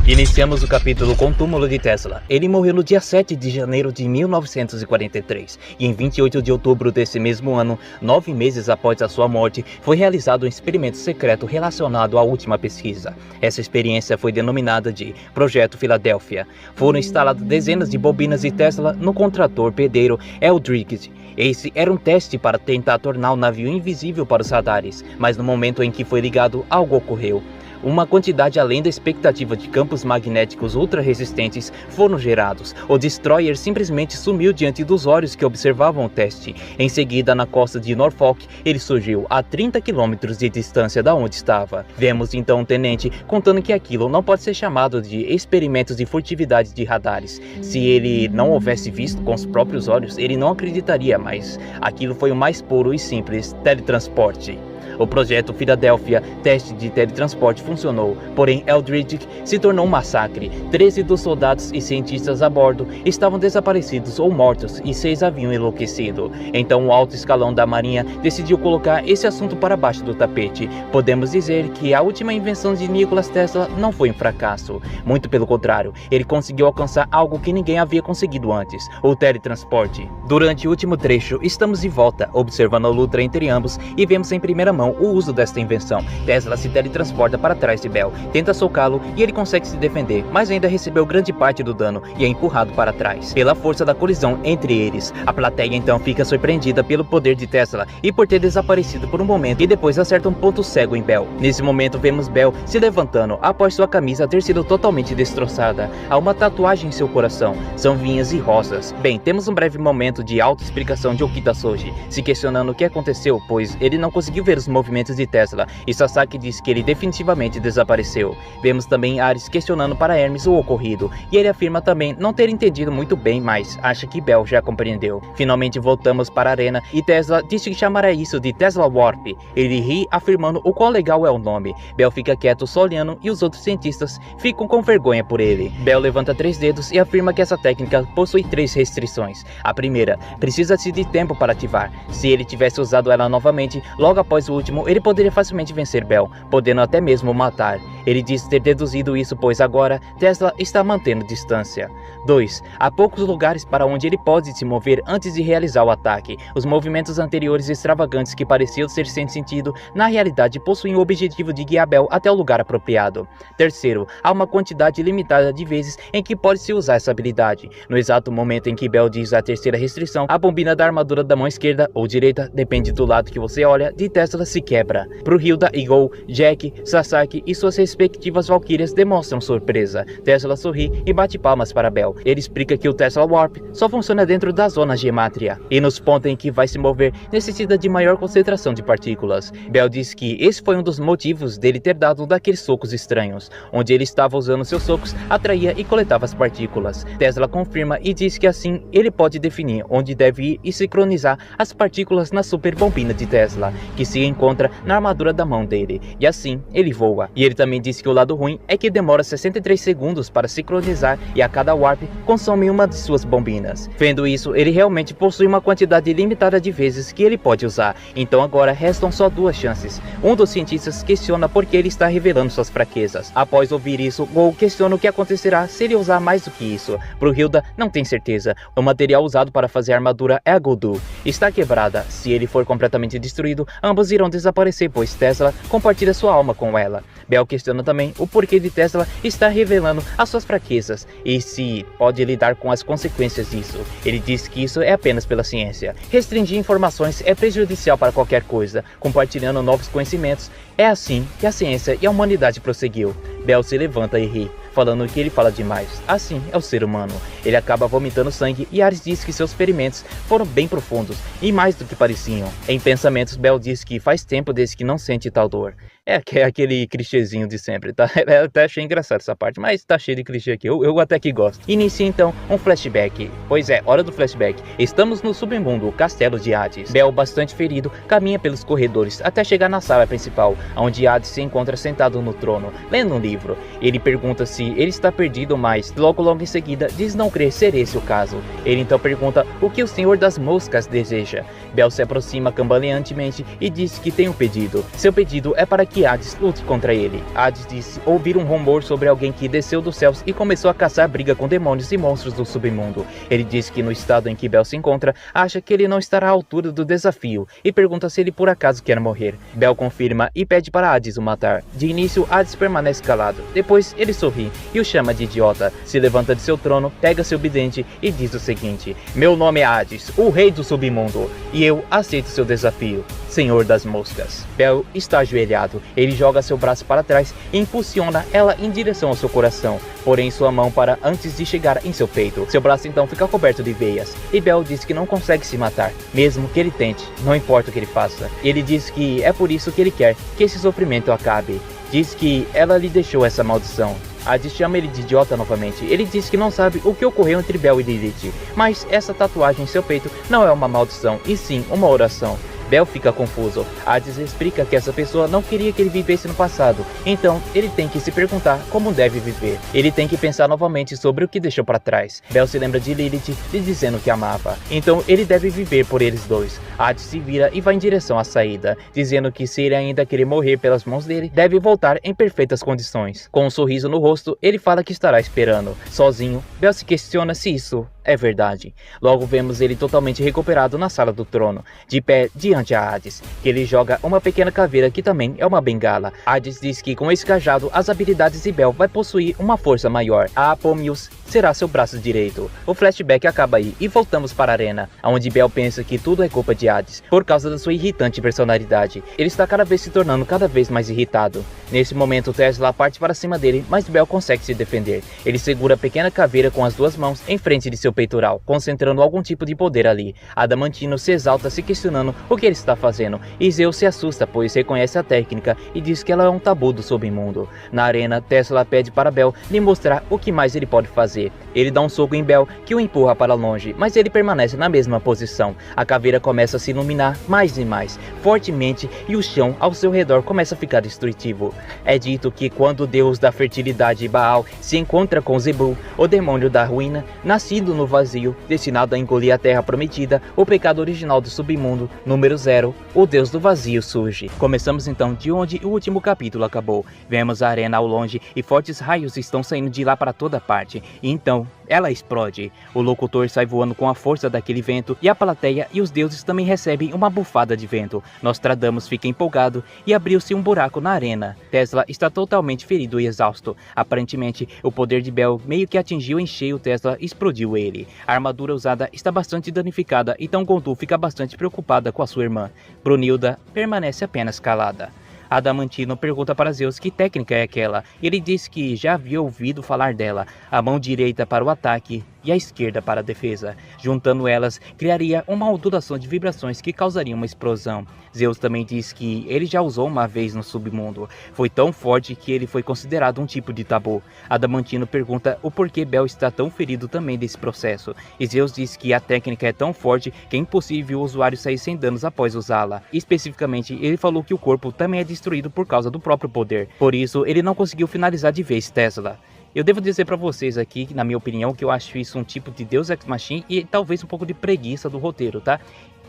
Iniciamos o capítulo com o túmulo de Tesla. Ele morreu no dia 7 de janeiro de 1943 e em 28 de outubro desse mesmo ano, 9 meses após a sua morte, foi realizado um experimento secreto relacionado à última pesquisa. Essa experiência foi denominada de Projeto Filadélfia. Foram instaladas dezenas de bobinas de Tesla no contratorpedeiro Eldridge. Esse era um teste para tentar tornar o navio invisível para os radares, mas no momento em que foi ligado, algo ocorreu. uma quantidade além da expectativa de campos magnéticos ultra resistentes foram gerados. O Destroyer simplesmente sumiu diante dos olhos que observavam o teste. Em seguida, na costa de Norfolk, ele surgiu a 30 km de distância da onde estava. Vemos então o tenente contando que aquilo não pode ser chamado de experimentos de furtividade de radares. Se ele não houvesse visto com os próprios olhos, ele não acreditaria, mas aquilo foi o mais puro e simples teletransporte. O projeto Philadelphia, teste de teletransporte, funcionou, porém Eldridge se tornou um massacre. 13 dos soldados e cientistas a bordo estavam desaparecidos ou mortos e 6 haviam enlouquecido. Então o alto escalão da marinha decidiu colocar esse assunto para baixo do tapete. Podemos dizer que a última invenção de Nikola Tesla não foi um fracasso. Muito pelo contrário, ele conseguiu alcançar algo que ninguém havia conseguido antes, o teletransporte. Durante o último trecho, estamos de volta, observando a luta entre ambos e vemos em primeira mão o uso desta invenção. Tesla se teletransporta para trás de Bell, tenta socá-lo e ele consegue se defender, mas ainda recebeu grande parte do dano e é empurrado para trás pela força da colisão entre eles. A plateia então fica surpreendida pelo poder de Tesla e por ter desaparecido por um momento, e depois acerta um ponto cego em Bell. Nesse momento vemos Bell se levantando após sua camisa ter sido totalmente destroçada. Há uma tatuagem em seu coração, são vinhas e rosas. Bem, temos um breve momento de auto-explicação de Okita Soji, se questionando o que aconteceu, pois ele não conseguiu ver os movimentos de Tesla, e Sasaki diz que ele definitivamente desapareceu. Vemos também Ares questionando para Hermes o ocorrido, e ele afirma também não ter entendido muito bem, mas acha que Bell já compreendeu. Finalmente voltamos para a arena, e Tesla disse que chamará isso de Tesla Warp. Ele ri, afirmando o quão legal é o nome. Bell fica quieto só olhando, e os outros cientistas ficam com vergonha por ele. Bell levanta 3 dedos e afirma que essa técnica possui 3 restrições. A primeira, precisa-se de tempo para ativar. Se ele tivesse usado ela novamente, logo após o último, ele poderia facilmente vencer Bell, podendo até mesmo matar. Ele diz ter deduzido isso, pois agora Tesla está mantendo distância. 2. Há poucos lugares para onde ele pode se mover antes de realizar o ataque. Os movimentos anteriores extravagantes que pareciam ser sem sentido, na realidade possuem o objetivo de guiar Bell até o lugar apropriado. 3. Há uma quantidade limitada de vezes em que pode-se usar essa habilidade. No exato momento em que Bell diz a terceira restrição, a bombina da armadura da mão esquerda ou direita, depende do lado que você olha, de Tesla se quebra. Pro Hilda e Gol, Jack, Sasaki e suas respectivas valquírias demonstram surpresa. Tesla sorri e bate palmas para Bell. Ele explica que o Tesla Warp só funciona dentro da zona Gematria, e nos pontos em que vai se mover necessita de maior concentração de partículas. Bell diz que esse foi um dos motivos dele ter dado daqueles socos estranhos. Onde ele estava usando seus socos, atraía e coletava as partículas. Tesla confirma e diz que assim ele pode definir onde deve ir e sincronizar as partículas na super bombina de Tesla, que se encontra na armadura da mão dele, e assim ele voa. E ele também disse que o lado ruim é que demora 63 segundos para sincronizar e a cada warp consome uma de suas bombinas. Vendo isso, ele realmente possui uma quantidade limitada de vezes que ele pode usar, então agora restam só 2 chances. Um dos cientistas questiona por que ele está revelando suas fraquezas. Após ouvir isso, Gol questiona o que acontecerá se ele usar mais do que isso. Pro Hilda não tem certeza. O material usado para fazer a armadura é a Godu. Está quebrada. Se ele for completamente destruído, ambos irão desaparecer, pois Tesla compartilha sua alma com ela. Bell questiona também o porquê de Tesla estar revelando as suas fraquezas e se pode lidar com as consequências disso. Ele diz que isso é apenas pela ciência. Restringir informações é prejudicial para qualquer coisa. Compartilhando novos conhecimentos, é assim que a ciência e a humanidade prosseguiu. Bell se levanta e ri, falando que ele fala demais. Assim é o ser humano. Ele acaba vomitando sangue e Ares diz que seus ferimentos foram bem profundos e mais do que pareciam. Em pensamentos, Bell diz que faz tempo desde que não sente tal dor. É aquele clichêzinho de sempre, tá? Eu até achei engraçado essa parte, mas tá cheio de clichê aqui, eu até que gosto. Inicia então um flashback. Pois é, hora do flashback. Estamos no submundo, o castelo de Hades. Bell, bastante ferido, caminha pelos corredores até chegar na sala principal, onde Hades se encontra sentado no trono, lendo um livro. Ele pergunta se ele está perdido, mas logo em seguida diz não crer ser esse o caso. Ele então pergunta o que o Senhor das Moscas deseja. Bell se aproxima cambaleantemente e diz que tem um pedido. Seu pedido é para que Hades lute contra ele. Hades disse ouvir um rumor sobre alguém que desceu dos céus e começou a caçar briga com demônios e monstros do submundo. Ele diz que no estado em que Bell se encontra, acha que ele não estará à altura do desafio e pergunta se ele por acaso quer morrer. Bell confirma e pede para Hades o matar. De início, Hades permanece calado. Depois, ele sorri e o chama de idiota. Se levanta de seu trono, pega seu bidente e diz o seguinte: meu nome é Hades, o rei do submundo, e eu aceito seu desafio, Senhor das Moscas. Bell está ajoelhado confuso. Ele joga seu braço para trás e impulsiona ela em direção ao seu coração, porém sua mão para antes de chegar em seu peito. Seu braço então fica coberto de veias, e Bell diz que não consegue se matar, mesmo que ele tente, não importa o que ele faça. Ele diz que é por isso que ele quer que esse sofrimento acabe. Diz que ela lhe deixou essa maldição. Hades chama ele de idiota novamente. Ele diz que não sabe o que ocorreu entre Bell e Lilith, mas essa tatuagem em seu peito não é uma maldição, e sim uma oração. Bell fica confuso. Hades explica que essa pessoa não queria que ele vivesse no passado, então ele tem que se perguntar como deve viver. Ele tem que pensar novamente sobre o que deixou para trás. Bell se lembra de Lilith lhe dizendo que amava, então ele deve viver por eles dois. Hades se vira e vai em direção à saída, dizendo que se ele ainda querer morrer pelas mãos dele, deve voltar em perfeitas condições. Com um sorriso no rosto, ele fala que estará esperando. Sozinho, Bell se questiona se isso é verdade. Logo vemos ele totalmente recuperado na sala do trono, de pé diante a Hades, que ele joga uma pequena caveira que também é uma bengala. Hades diz que com esse cajado as habilidades de Bell vai possuir uma força maior. A Apophis será seu braço direito. O flashback acaba aí e voltamos para a arena, onde Bell pensa que tudo é culpa de Hades, por causa da sua irritante personalidade. Ele está cada vez se tornando cada vez mais irritado. Nesse momento Tesla parte para cima dele, mas Bell consegue se defender. Ele segura a pequena caveira com as duas mãos em frente de seu peitoral, concentrando algum tipo de poder ali. Adamantino se exalta se questionando o que ele está fazendo, e Zeus se assusta pois reconhece a técnica e diz que ela é um tabu do submundo. Na arena, Tesla pede para Bell lhe mostrar o que mais ele pode fazer. Ele dá um soco em Bell que o empurra para longe, mas ele permanece na mesma posição. A caveira começa a se iluminar mais e mais, fortemente, e o chão ao seu redor começa a ficar destrutivo. É dito que quando o deus da fertilidade Baal se encontra com Zebul, o demônio da ruína, nascido no vazio, destinado a engolir a terra prometida, o pecado original do submundo, número 0, o deus do vazio surge. Começamos então de onde o último capítulo acabou. Vemos a arena ao longe e fortes raios estão saindo de lá para toda parte, e então ela explode. O locutor sai voando com a força daquele vento e a plateia e os deuses também recebem uma bufada de vento. Nostradamus fica empolgado e abriu-se um buraco na arena. Tesla está totalmente ferido e exausto. Aparentemente, o poder de Bell meio que atingiu em cheio Tesla e explodiu ele. A armadura usada está bastante danificada, então Gondu fica bastante preocupada com a sua irmã. Brunilda permanece apenas calada. Adamantino pergunta para Zeus que técnica é aquela. Ele diz que já havia ouvido falar dela. A mão direita para o ataque e a esquerda para a defesa. Juntando elas, criaria uma ondulação de vibrações que causaria uma explosão. Zeus também diz que ele já usou uma vez no submundo. Foi tão forte que ele foi considerado um tipo de tabu. Adamantino pergunta o porquê Bell está tão ferido também desse processo. E Zeus diz que a técnica é tão forte que é impossível o usuário sair sem danos após usá-la. Especificamente, ele falou que o corpo também é destruído por causa do próprio poder. Por isso, ele não conseguiu finalizar de vez Tesla. Eu devo dizer para vocês aqui, na minha opinião, que eu acho isso um tipo de Deus Ex Machina e talvez um pouco de preguiça do roteiro, tá?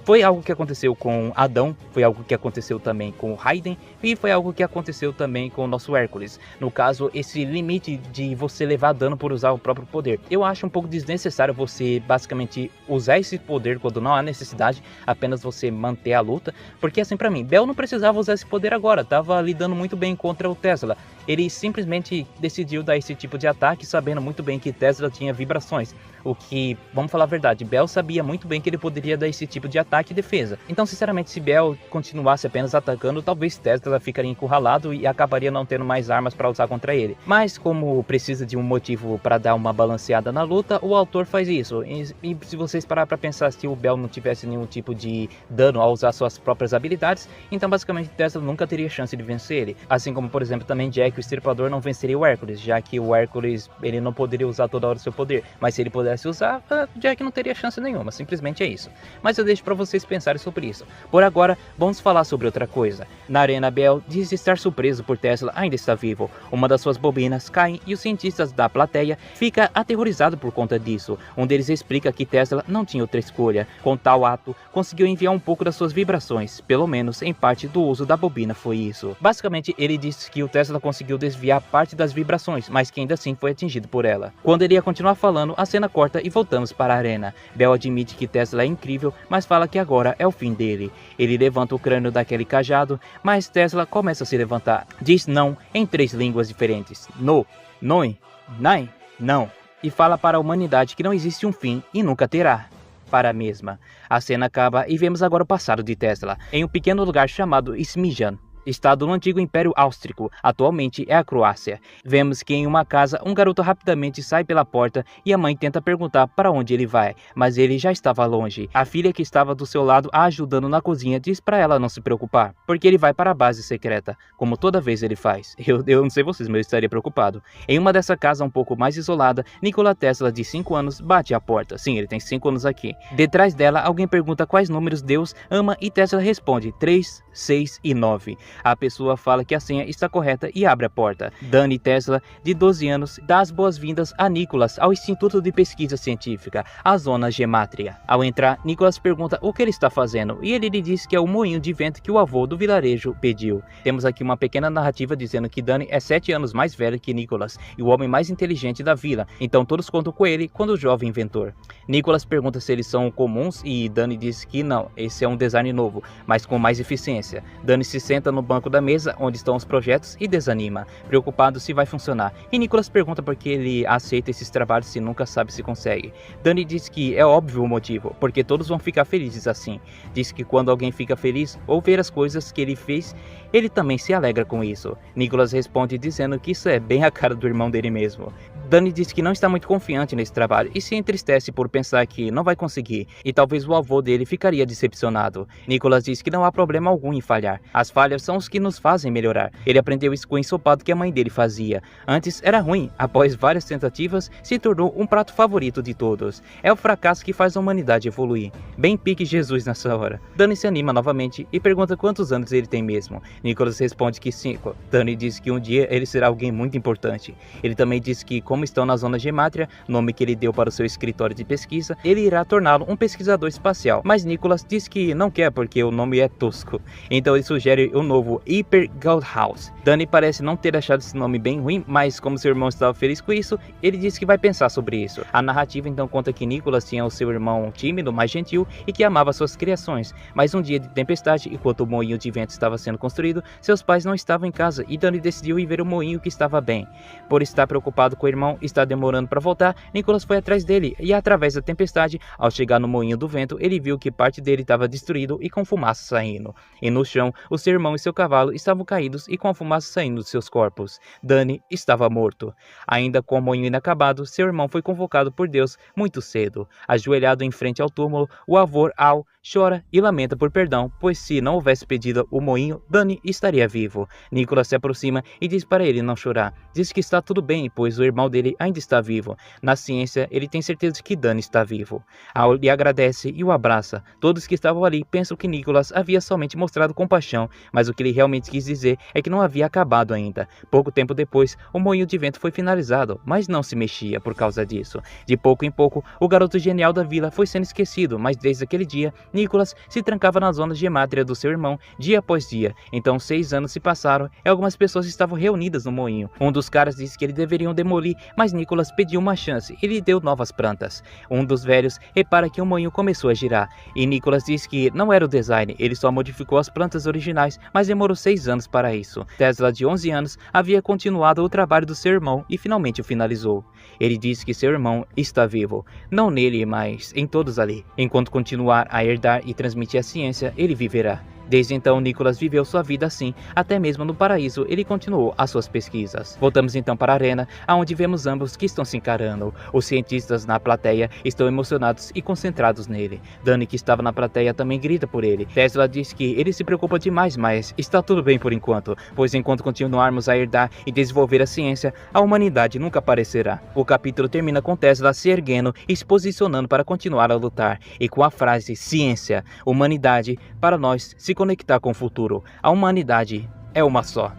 Foi algo que aconteceu com Adão, foi algo que aconteceu também com Raiden e foi algo que aconteceu também com o nosso Hércules. No caso, esse limite de você levar dano por usar o próprio poder. Eu acho um pouco desnecessário você basicamente usar esse poder quando não há necessidade, apenas você manter a luta. Porque assim, pra mim, Bell não precisava usar esse poder agora, tava lidando muito bem contra o Tesla. Ele simplesmente decidiu dar esse tipo de ataque sabendo muito bem que Tesla tinha vibrações. O que, vamos falar a verdade, Bell sabia muito bem que ele poderia dar esse tipo de ataque e defesa. Então, sinceramente, se Bell continuasse apenas atacando, talvez Tesla ficaria encurralado e acabaria não tendo mais armas para usar contra ele. Mas, como precisa de um motivo para dar uma balanceada na luta, o autor faz isso. E se vocês parar para pensar, se o Bell não tivesse nenhum tipo de dano ao usar suas próprias habilidades, então basicamente Tesla nunca teria chance de vencer ele. Assim como, por exemplo, também Jack, o Estripador, não venceria o Hércules, já que o Hércules ele não poderia usar toda hora o seu poder. Mas se ele pudesse usar, Jack não teria chance nenhuma, simplesmente é isso. Mas eu deixo para vocês pensarem sobre isso. Por agora, vamos falar sobre outra coisa. Na arena, Bell diz estar surpreso por Tesla ainda estar vivo. Uma das suas bobinas cai e os cientistas da plateia ficam aterrorizados por conta disso. Um deles explica que Tesla não tinha outra escolha. Com tal ato, conseguiu enviar um pouco das suas vibrações, pelo menos em parte do uso da bobina foi isso. Basicamente, ele diz que o Tesla conseguiu desviar parte das vibrações, mas que ainda assim foi atingido por ela. Quando ele ia continuar falando, a cena corta e voltamos para a arena. Bell admite que Tesla é incrível, mas fala que agora é o fim dele. Ele levanta o crânio daquele cajado, mas Tesla começa a se levantar. Diz não em 3 línguas diferentes. No, noi, nai, não. E fala para a humanidade que não existe um fim e nunca terá. Para a mesma. A cena acaba e vemos agora o passado de Tesla, em um pequeno lugar chamado Smijan. estado no antigo Império Áustrico, atualmente é a Croácia. Vemos que em uma casa, um garoto rapidamente sai pela porta e a mãe tenta perguntar para onde ele vai, mas ele já estava longe. A filha que estava do seu lado a ajudando na cozinha diz para ela não se preocupar, porque ele vai para a base secreta, como toda vez ele faz. Eu não sei vocês, mas eu estaria preocupado. Em uma dessa casa um pouco mais isolada, Nikola Tesla, de 5 anos, bate à porta. Sim, ele tem 5 anos aqui. Detrás dela, alguém pergunta quais números Deus ama e Tesla responde 3, 6 e 9. A pessoa fala que a senha está correta e abre a porta. Danny Tesla, de 12 anos, dá as boas-vindas a Nicholas ao Instituto de Pesquisa Científica, a Zona Gemátria. Ao entrar, Nicholas pergunta o que ele está fazendo e ele lhe diz que é o moinho de vento que o avô do vilarejo pediu. Temos aqui uma pequena narrativa dizendo que Danny é 7 anos mais velho que Nicholas e o homem mais inteligente da vila, então todos contam com ele quando o jovem inventor. Nicholas pergunta se eles são comuns e Danny diz que não, esse é um design novo, mas com mais eficiência. Danny se senta no banco da mesa onde estão os projetos e desanima, preocupado se vai funcionar. E Nicholas pergunta por que ele aceita esses trabalhos se nunca sabe se consegue. Danny diz que é óbvio o motivo, porque todos vão ficar felizes assim. Diz que quando alguém fica feliz ou ver as coisas que ele fez, ele também se alegra com isso. Nicholas responde dizendo que isso é bem a cara do irmão dele mesmo. Danny diz que não está muito confiante nesse trabalho e se entristece por pensar que não vai conseguir e talvez o avô dele ficaria decepcionado. Nicholas diz que não há problema algum em falhar. As falhas são os que nos fazem melhorar. Ele aprendeu isso com o ensopado que a mãe dele fazia. Antes era ruim, após várias tentativas, se tornou um prato favorito de todos. É o fracasso que faz a humanidade evoluir. Bem pique Jesus nessa hora. Danny se anima novamente e pergunta quantos anos ele tem mesmo. Nicholas responde que 5. Danny diz que um dia ele será alguém muito importante. Ele também diz que, como estão na Zona Gemátria, nome que ele deu para o seu escritório de pesquisa, ele irá torná-lo um pesquisador espacial. Mas Nicholas diz que não quer porque o nome é tosco. Então ele sugere o novo Hyper Goldhouse. Danny parece não ter achado esse nome bem ruim, mas como seu irmão estava feliz com isso, ele disse que vai pensar sobre isso. A narrativa então conta que Nicholas tinha o seu irmão tímido, mais gentil e que amava suas criações. Mas um dia de tempestade, enquanto o moinho de vento estava sendo construído, seus pais não estavam em casa e Danny decidiu ir ver o moinho que estava bem. Por estar preocupado com o irmão e estar demorando para voltar, Nicholas foi atrás dele e através da tempestade, ao chegar no moinho do vento, ele viu que parte dele estava destruído e com fumaça saindo. E no chão, o seu irmão e seu cavalo estavam caídos e com a fumaça saindo de seus corpos. Danny estava morto. Ainda com o moinho inacabado, seu irmão foi convocado por Deus muito cedo. Ajoelhado em frente ao túmulo, o avô Al chora e lamenta por perdão, pois se não houvesse pedido o moinho, Danny estaria vivo. Nicholas se aproxima e diz para ele não chorar. Diz que está tudo bem, pois o irmão dele ainda está vivo. Na ciência, ele tem certeza de que Danny está vivo. Al lhe agradece e o abraça. Todos que estavam ali pensam que Nicholas havia somente mostrado compaixão, mas o que ele realmente quis dizer é que não havia acabado ainda. Pouco tempo depois, o moinho de vento foi finalizado, mas não se mexia por causa disso. De pouco em pouco, o garoto genial da vila foi sendo esquecido, mas desde aquele dia, Nicholas se trancava na zona gemátria do seu irmão dia após dia. Então 6 anos se passaram e algumas pessoas estavam reunidas no moinho. Um dos caras disse que eles deveriam demolir, mas Nicholas pediu uma chance e lhe deu novas plantas. Um dos velhos repara que o moinho começou a girar e Nicholas diz que não era o design, ele só modificou as plantas originais, mas demorou 6 anos para isso. Tesla, de 11 anos, havia continuado o trabalho do seu irmão e finalmente o finalizou. Ele diz que seu irmão está vivo, não nele, mas em todos ali. Enquanto continuar a herdar e transmitir a ciência, ele viverá. Desde então, Nicholas viveu sua vida assim, até mesmo no paraíso ele continuou as suas pesquisas. Voltamos então para a arena, onde vemos ambos que estão se encarando. Os cientistas na plateia estão emocionados e concentrados nele. Danny, que estava na plateia, também grita por ele. Tesla diz que ele se preocupa demais, mas está tudo bem por enquanto, pois enquanto continuarmos a herdar e desenvolver a ciência, a humanidade nunca aparecerá. O capítulo termina com Tesla se erguendo e se posicionando para continuar a lutar, e com a frase ciência, humanidade, para nós se conectar com o futuro. A humanidade é uma só.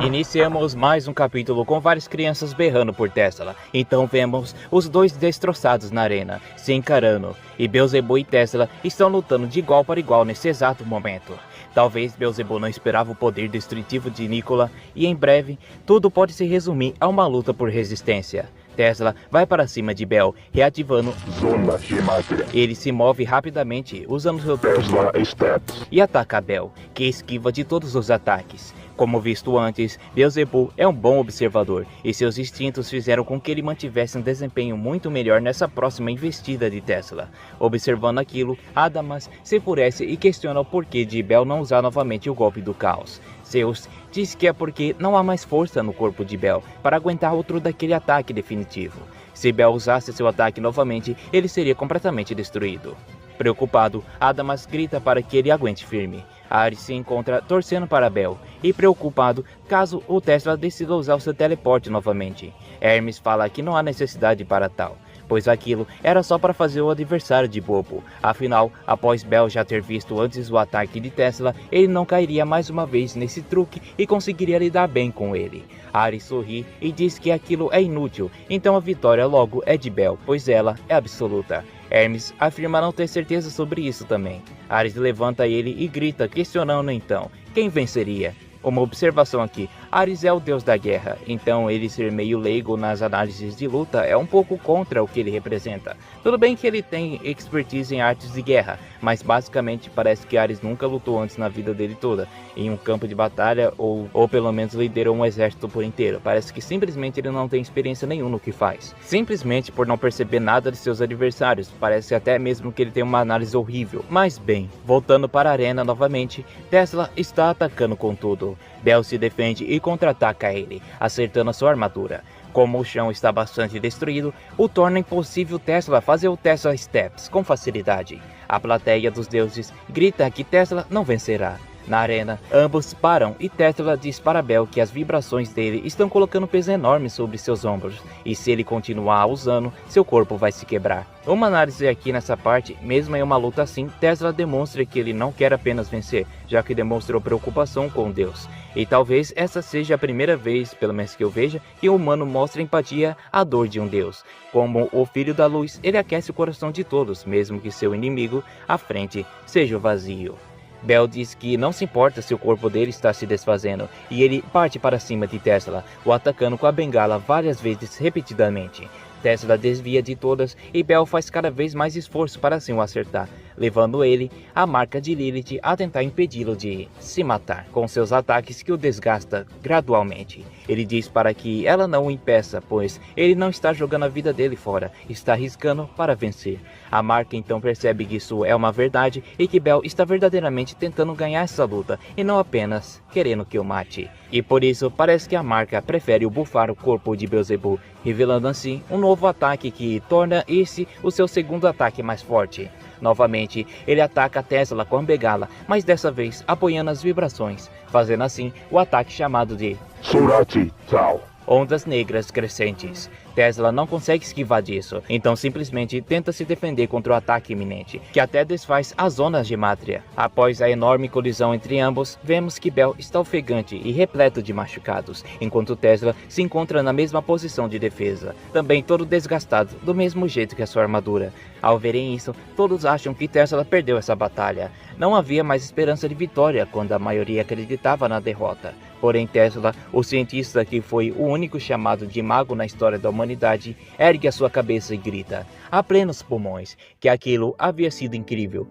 Iniciamos mais um capítulo com várias crianças berrando por Tesla. Então vemos os dois destroçados na arena, se encarando, e Beelzebub e Tesla estão lutando de igual para igual nesse exato momento. Talvez Beelzebub não esperava o poder destrutivo de Nikola, e em breve, tudo pode se resumir a uma luta por resistência. Tesla vai para cima de Bel, reativando Zona Gemátria. Ele se move rapidamente usando seu Tesla Steps e ataca Bel, que esquiva de todos os ataques. Como visto antes, Beelzebub é um bom observador, e seus instintos fizeram com que ele mantivesse um desempenho muito melhor nessa próxima investida de Tesla. Observando aquilo, Adamas se enfurece e questiona o porquê de Bel não usar novamente o golpe do caos. Zeus diz que é porque não há mais força no corpo de Bel para aguentar outro daquele ataque definitivo. Se Bel usasse seu ataque novamente, ele seria completamente destruído. Preocupado, Adamas grita para que ele aguente firme. Ares se encontra torcendo para Bel e preocupado caso o Tesla decida usar o seu teleporte novamente. Hermes fala que não há necessidade para tal, pois aquilo era só para fazer o adversário de bobo. Afinal, após Bel já ter visto antes o ataque de Tesla, ele não cairia mais uma vez nesse truque e conseguiria lidar bem com ele. Ares sorri e diz que aquilo é inútil, então a vitória logo é de Bel, pois ela é absoluta. Hermes afirma não ter certeza sobre isso também. Ares levanta ele e grita, questionando então, quem venceria? Uma observação aqui, Ares é o deus da guerra, então ele ser meio leigo nas análises de luta é um pouco contra o que ele representa. Tudo bem que ele tem expertise em artes de guerra, mas basicamente parece que Ares nunca lutou antes na vida dele toda, em um campo de batalha ou pelo menos liderou um exército por inteiro. Parece que simplesmente ele não tem experiência nenhuma no que faz. Simplesmente por não perceber nada de seus adversários, parece até mesmo que ele tem uma análise horrível. Mas bem, voltando para a arena novamente, Tesla está atacando com tudo. Bel se defende e contra-ataca ele, acertando a sua armadura. Como o chão está bastante destruído, o torna impossível Tesla fazer o Tesla Steps com facilidade. A plateia dos deuses grita que Tesla não vencerá. Na arena, ambos param e Tesla diz para Bel que as vibrações dele estão colocando peso enorme sobre seus ombros, e se ele continuar usando, seu corpo vai se quebrar. Uma análise aqui nessa parte, mesmo em uma luta assim, Tesla demonstra que ele não quer apenas vencer, já que demonstrou preocupação com Deus. E talvez essa seja a primeira vez, pelo menos que eu veja, que o humano mostra empatia à dor de um Deus. Como o Filho da Luz, ele aquece o coração de todos, mesmo que seu inimigo, à frente, seja o vazio. Bel diz que não se importa se o corpo dele está se desfazendo, e ele parte para cima de Tesla, o atacando com a bengala várias vezes repetidamente. Tesla desvia de todas e Bel faz cada vez mais esforço para assim o acertar, levando ele, a marca de Lilith, a tentar impedi-lo de se matar, com seus ataques que o desgasta gradualmente. Ele diz para que ela não o impeça, pois ele não está jogando a vida dele fora, está arriscando para vencer. A marca então percebe que isso é uma verdade e que Bel está verdadeiramente tentando ganhar essa luta e não apenas querendo que o mate. E por isso parece que a marca prefere bufar o corpo de Beelzebub, revelando assim um novo ataque que torna esse o seu segundo ataque mais forte. Novamente, ele ataca Tesla com a bengala, mas dessa vez apoiando as vibrações, fazendo assim o ataque chamado de Surati Tal. Ondas negras crescentes. Tesla não consegue esquivar disso, então simplesmente tenta se defender contra o ataque iminente, que até desfaz as zonas de Mátria. Após a enorme colisão entre ambos, vemos que Bel está ofegante e repleto de machucados, enquanto Tesla se encontra na mesma posição de defesa, também todo desgastado, do mesmo jeito que a sua armadura. Ao verem isso, todos acham que Tesla perdeu essa batalha. Não havia mais esperança de vitória quando a maioria acreditava na derrota. Porém Tesla, o cientista que foi o único chamado de mago na história da humanidade, ergue a sua cabeça e grita, a plenos pulmões, que aquilo havia sido incrível,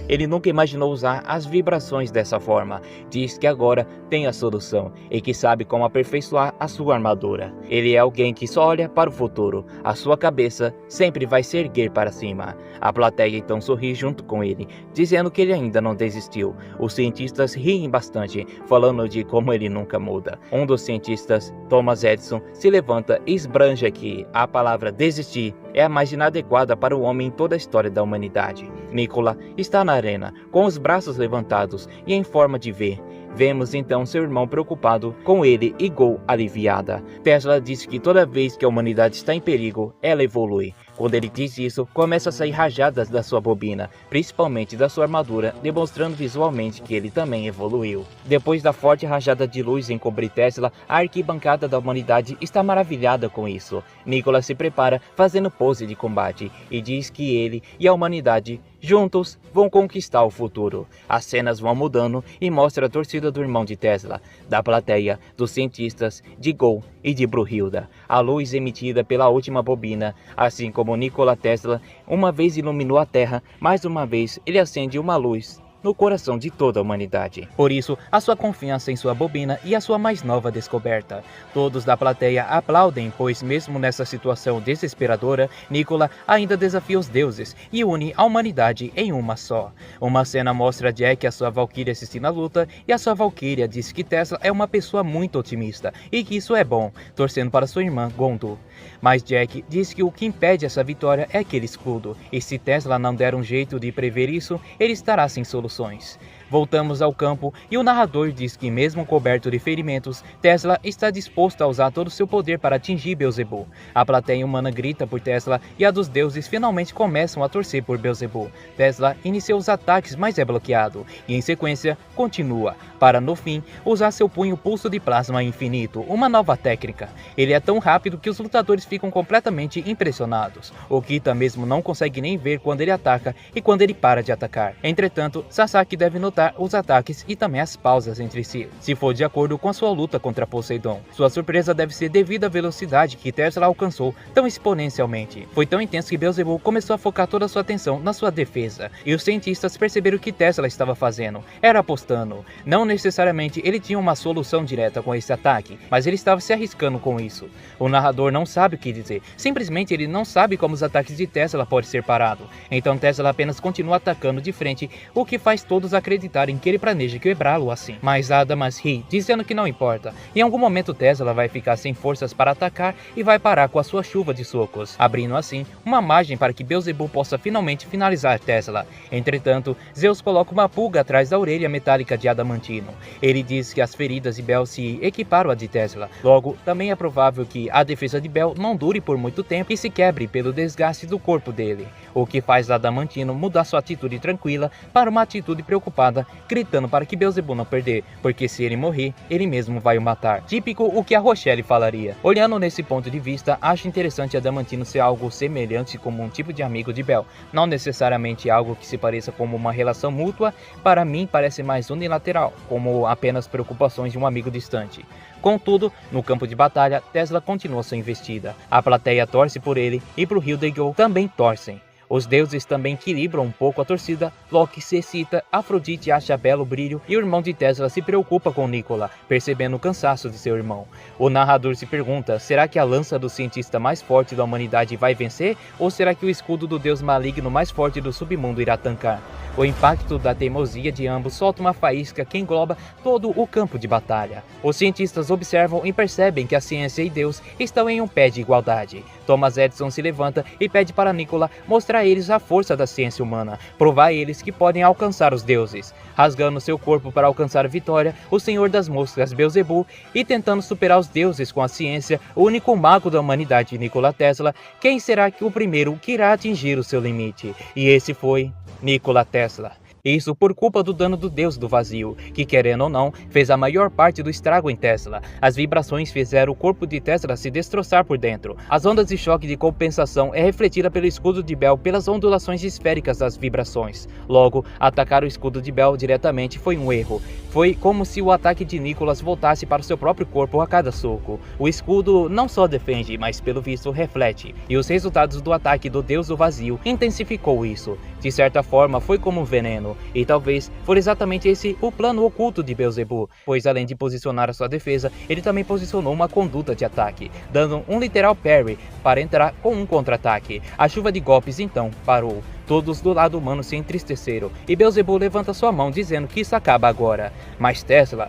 ele nunca imaginou usar as vibrações dessa forma. Diz que agora tem a solução e que sabe como aperfeiçoar a sua armadura. Ele é alguém que só olha para o futuro. A sua cabeça sempre vai se erguer para cima. A plateia então sorri junto com ele, dizendo que ele ainda não desistiu. Os cientistas riem bastante, falando de como ele nunca muda. Um dos cientistas, Thomas Edison, se levanta e esbranja que a palavra desistir é a mais inadequada para o homem em toda a história da humanidade. Nikola está na arena, com os braços levantados e em forma de V. Vemos então seu irmão preocupado com ele e Gol aliviada. Tesla disse que toda vez que a humanidade está em perigo, ela evolui. Quando ele diz isso, começa a sair rajadas da sua bobina, principalmente da sua armadura, demonstrando visualmente que ele também evoluiu. Depois da forte rajada de luz em cobrir Tesla, a arquibancada da humanidade está maravilhada com isso. Nikola se prepara fazendo pose de combate e diz que ele e a humanidade juntos vão conquistar o futuro. As cenas vão mudando e mostra a torcida do irmão de Tesla, da plateia, dos cientistas, de Gol e de Brunhilda. A luz emitida pela última bobina, assim como Nikola Tesla, uma vez iluminou a Terra, mais uma vez ele acende uma luz no coração de toda a humanidade. Por isso, a sua confiança em sua bobina e a sua mais nova descoberta. Todos da plateia aplaudem, pois mesmo nessa situação desesperadora, Nikola ainda desafia os deuses e une a humanidade em uma só. Uma cena mostra Jack e a sua Valkyria assistindo a luta, e a sua Valkyria diz que Tesla é uma pessoa muito otimista e que isso é bom, torcendo para sua irmã Gondu. Mas Jack diz que o que impede essa vitória é aquele escudo, e se Tesla não der um jeito de prever isso, ele estará sem soluções. Voltamos ao campo e o narrador diz que mesmo coberto de ferimentos, Tesla está disposto a usar todo o seu poder para atingir Beelzebub. A plateia humana grita por Tesla e a dos deuses finalmente começam a torcer por Beelzebub. Tesla inicia os ataques, mas é bloqueado, e em sequência continua, para no fim usar seu punho pulso de plasma infinito, uma nova técnica. Ele é tão rápido que os lutadores ficam completamente impressionados. O Kita mesmo não consegue nem ver quando ele ataca e quando ele para de atacar. Entretanto, Sasaki deve notar os ataques e também as pausas entre si, se for de acordo com a sua luta contra Poseidon. Sua surpresa deve ser devido à velocidade que Tesla alcançou tão exponencialmente. Foi tão intenso que Beelzebub começou a focar toda a sua atenção na sua defesa, e os cientistas perceberam o que Tesla estava fazendo. Era apostando. Não necessariamente ele tinha uma solução direta com esse ataque, mas ele estava se arriscando com isso. O narrador não sabe o que dizer, simplesmente ele não sabe como os ataques de Tesla podem ser parados. Então Tesla apenas continua atacando de frente, o que faz todos acreditarem que ele planeja quebrá-lo assim. Mas Adamas ri, dizendo que não importa. Em algum momento Tesla vai ficar sem forças para atacar e vai parar com a sua chuva de socos, abrindo assim uma margem para que Beelzebub possa finalmente finalizar Tesla. Entretanto, Zeus coloca uma pulga atrás da orelha metálica de Adamantino. Ele diz que as feridas de Bel se equiparam à de Tesla. Logo, também é provável que a defesa de Bel não dure por muito tempo e se quebre pelo desgaste do corpo dele, o que faz Adamantino mudar sua atitude tranquila para uma atitude preocupada, gritando para que Beelzebub não perder, porque se ele morrer, ele mesmo vai o matar. Típico o que a Rochelle falaria. Olhando nesse ponto de vista, acho interessante Adamantino ser algo semelhante como um tipo de amigo de Bel, não necessariamente algo que se pareça como uma relação mútua. Para mim parece mais unilateral, como apenas preocupações de um amigo distante. Contudo, no campo de batalha, Tesla continua sua investida. A plateia torce por ele e pro Hildegard também torcem. Os deuses também equilibram um pouco a torcida. Loki se excita, Afrodite acha belo o brilho e o irmão de Tesla se preocupa com Nikola, percebendo o cansaço de seu irmão. O narrador se pergunta, será que a lança do cientista mais forte da humanidade vai vencer? Ou será que o escudo do deus maligno mais forte do submundo irá tancar? O impacto da teimosia de ambos solta uma faísca que engloba todo o campo de batalha. Os cientistas observam e percebem que a ciência e Deus estão em um pé de igualdade. Thomas Edison se levanta e pede para Nikola mostrar a eles a força da ciência humana, provar a eles que podem alcançar os deuses. Rasgando seu corpo para alcançar a vitória, o senhor das moscas Beelzebub, e tentando superar os deuses com a ciência, o único mago da humanidade, Nikola Tesla, quem será que o primeiro que irá atingir o seu limite? E esse foi Nikola Tesla. Isso por culpa do dano do deus do vazio, que querendo ou não, fez a maior parte do estrago em Tesla. As vibrações fizeram o corpo de Tesla se destroçar por dentro. As ondas de choque de compensação é refletida pelo escudo de Bel pelas ondulações esféricas das vibrações. Logo, atacar o escudo de Bel diretamente foi um erro. Foi como se o ataque de Nicholas voltasse para o seu próprio corpo a cada soco. O escudo não só defende, mas pelo visto reflete. E os resultados do ataque do deus do vazio intensificou isso. De certa forma, foi como um veneno. E talvez for exatamente esse o plano oculto de Beelzebub, pois além de posicionar a sua defesa, ele também posicionou uma conduta de ataque, dando um literal parry para entrar com um contra-ataque. A chuva de golpes então parou. Todos do lado humano se entristeceram, e Beelzebub levanta sua mão dizendo que isso acaba agora. Mas Tesla,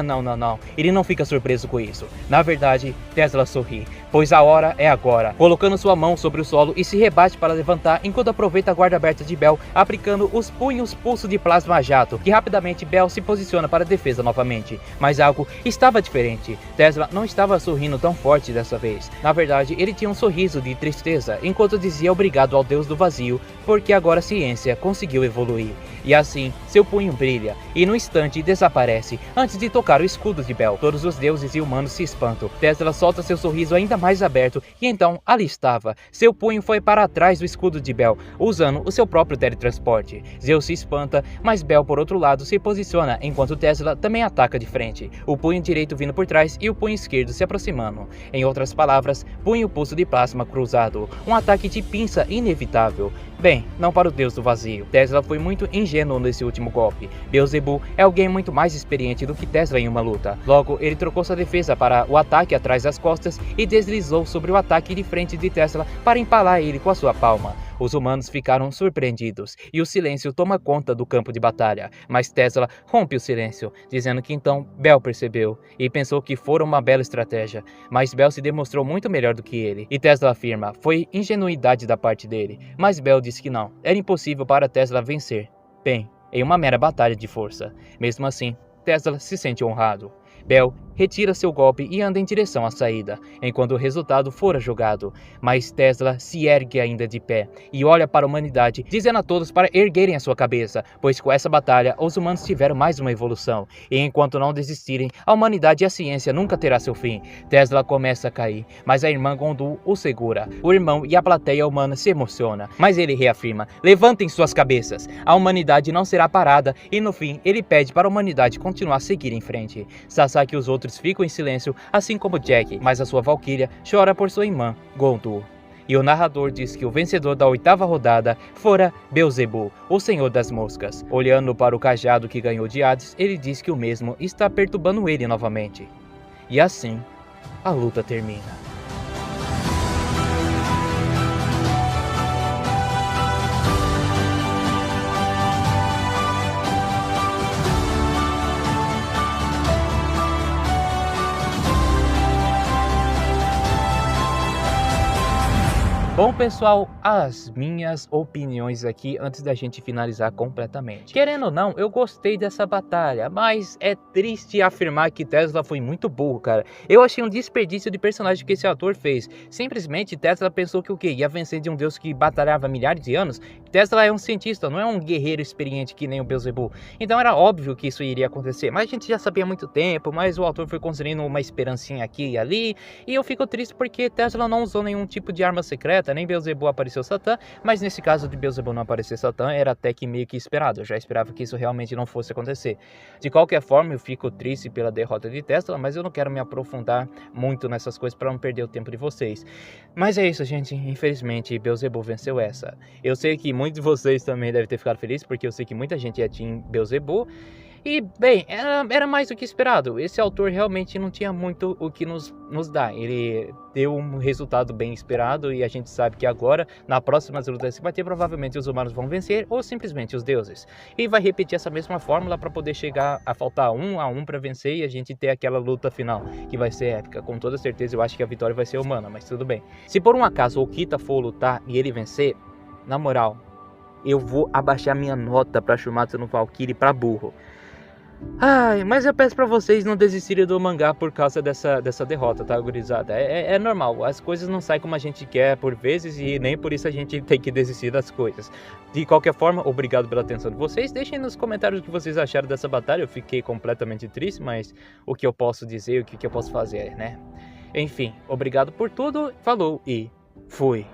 não, ele não fica surpreso com isso. Na verdade, Tesla sorri, pois a hora é agora, colocando sua mão sobre o solo e se rebate para levantar enquanto aproveita a guarda aberta de Bel, aplicando os punhos pulso de plasma jato, que rapidamente Bel se posiciona para a defesa novamente. Mas algo estava diferente. Tesla não estava sorrindo tão forte dessa vez. Na verdade, ele tinha um sorriso de tristeza, enquanto dizia obrigado ao deus do vazio, porque agora a ciência conseguiu evoluir. E assim, seu punho brilha, e no instante desaparece, antes de de tocar o escudo de Bel. Todos os deuses e humanos se espantam. Tesla solta seu sorriso ainda mais aberto e então ali estava. Seu punho foi para trás do escudo de Bel, usando o seu próprio teletransporte. Zeus se espanta, mas Bel por outro lado se posiciona enquanto Tesla também ataca de frente. O punho direito vindo por trás e o punho esquerdo se aproximando. Em outras palavras, punho pulso de plasma cruzado. Um ataque de pinça inevitável. Bem, não para o deus do vazio. Tesla foi muito ingênuo nesse último golpe. Beelzebub é alguém muito mais experiente do que Tesla em uma luta. Logo, ele trocou sua defesa para o ataque atrás das costas e deslizou sobre o ataque de frente de Tesla para empalar ele com a sua palma. Os humanos ficaram surpreendidos e o silêncio toma conta do campo de batalha, mas Tesla rompe o silêncio, dizendo que então Bel percebeu e pensou que fora uma bela estratégia, mas Bel se demonstrou muito melhor do que ele. E Tesla afirma, foi ingenuidade da parte dele, mas Bel disse que não, era impossível para Tesla vencer. Bem, em uma mera batalha de força. Mesmo assim, Tesla se sente honrado. Bel retira seu golpe e anda em direção à saída, enquanto o resultado fora jogado. Mas Tesla se ergue ainda de pé e olha para a humanidade, dizendo a todos para erguerem a sua cabeça, pois com essa batalha os humanos tiveram mais uma evolução, e enquanto não desistirem, a humanidade e a ciência nunca terá seu fim. Tesla começa a cair, mas a irmã Gondul o segura. O irmão e a plateia humana se emociona, mas ele reafirma, levantem suas cabeças, a humanidade não será parada, e no fim ele pede para a humanidade continuar a seguir em frente. Sasaki e os outros ficam em silêncio, assim como Jack, mas a sua valquíria chora por sua irmã, Gondul. E o narrador diz que o vencedor da 8ª rodada fora Beelzebub, o senhor das moscas. Olhando para o cajado que ganhou de Hades, ele diz que o mesmo está perturbando ele novamente. E assim, a luta termina. Bom pessoal, as minhas opiniões aqui antes da gente finalizar completamente. Querendo ou não, eu gostei dessa batalha, mas é triste afirmar que Tesla foi muito burro, cara. Eu achei um desperdício de personagem que esse ator fez. Simplesmente Tesla pensou que o quê? Ia vencer de um deus que batalhava milhares de anos? Tesla é um cientista, não é um guerreiro experiente que nem o Beelzebub. Então era óbvio que isso iria acontecer, mas a gente já sabia há muito tempo, mas o autor foi construindo uma esperancinha aqui e ali, e eu fico triste porque Tesla não usou nenhum tipo de arma secreta, nem Beelzebub apareceu Satã, mas nesse caso de Beelzebub não aparecer Satã, era até que meio que esperado, eu já esperava que isso realmente não fosse acontecer. De qualquer forma, eu fico triste pela derrota de Tesla, mas eu não quero me aprofundar muito nessas coisas para não perder o tempo de vocês. Mas é isso, gente, infelizmente Beelzebub venceu essa. Eu sei que muitos de vocês também devem ter ficado felizes, porque eu sei que muita gente é team Beelzebub. E, bem, era mais do que esperado. Esse autor realmente não tinha muito o que nos dar. Ele deu um resultado bem esperado e a gente sabe que agora, na próxima luta que vai ter, provavelmente os humanos vão vencer ou simplesmente os deuses. E vai repetir essa mesma fórmula para poder chegar a faltar 1 a 1 para vencer e a gente ter aquela luta final, que vai ser épica. Com toda certeza eu acho que a vitória vai ser humana, mas tudo bem. Se por um acaso o Kita for lutar e ele vencer, na moral, eu vou abaixar minha nota para Shumatsu no Valkyrie para burro. Ai, mas eu peço pra vocês não desistirem do mangá por causa dessa derrota, tá, gurizada? É normal, as coisas não saem como a gente quer por vezes e nem por isso a gente tem que desistir das coisas. De qualquer forma, obrigado pela atenção de vocês. Deixem nos comentários o que vocês acharam dessa batalha. Eu fiquei completamente triste, mas o que eu posso dizer, o que eu posso fazer, né? Enfim, obrigado por tudo, falou e fui!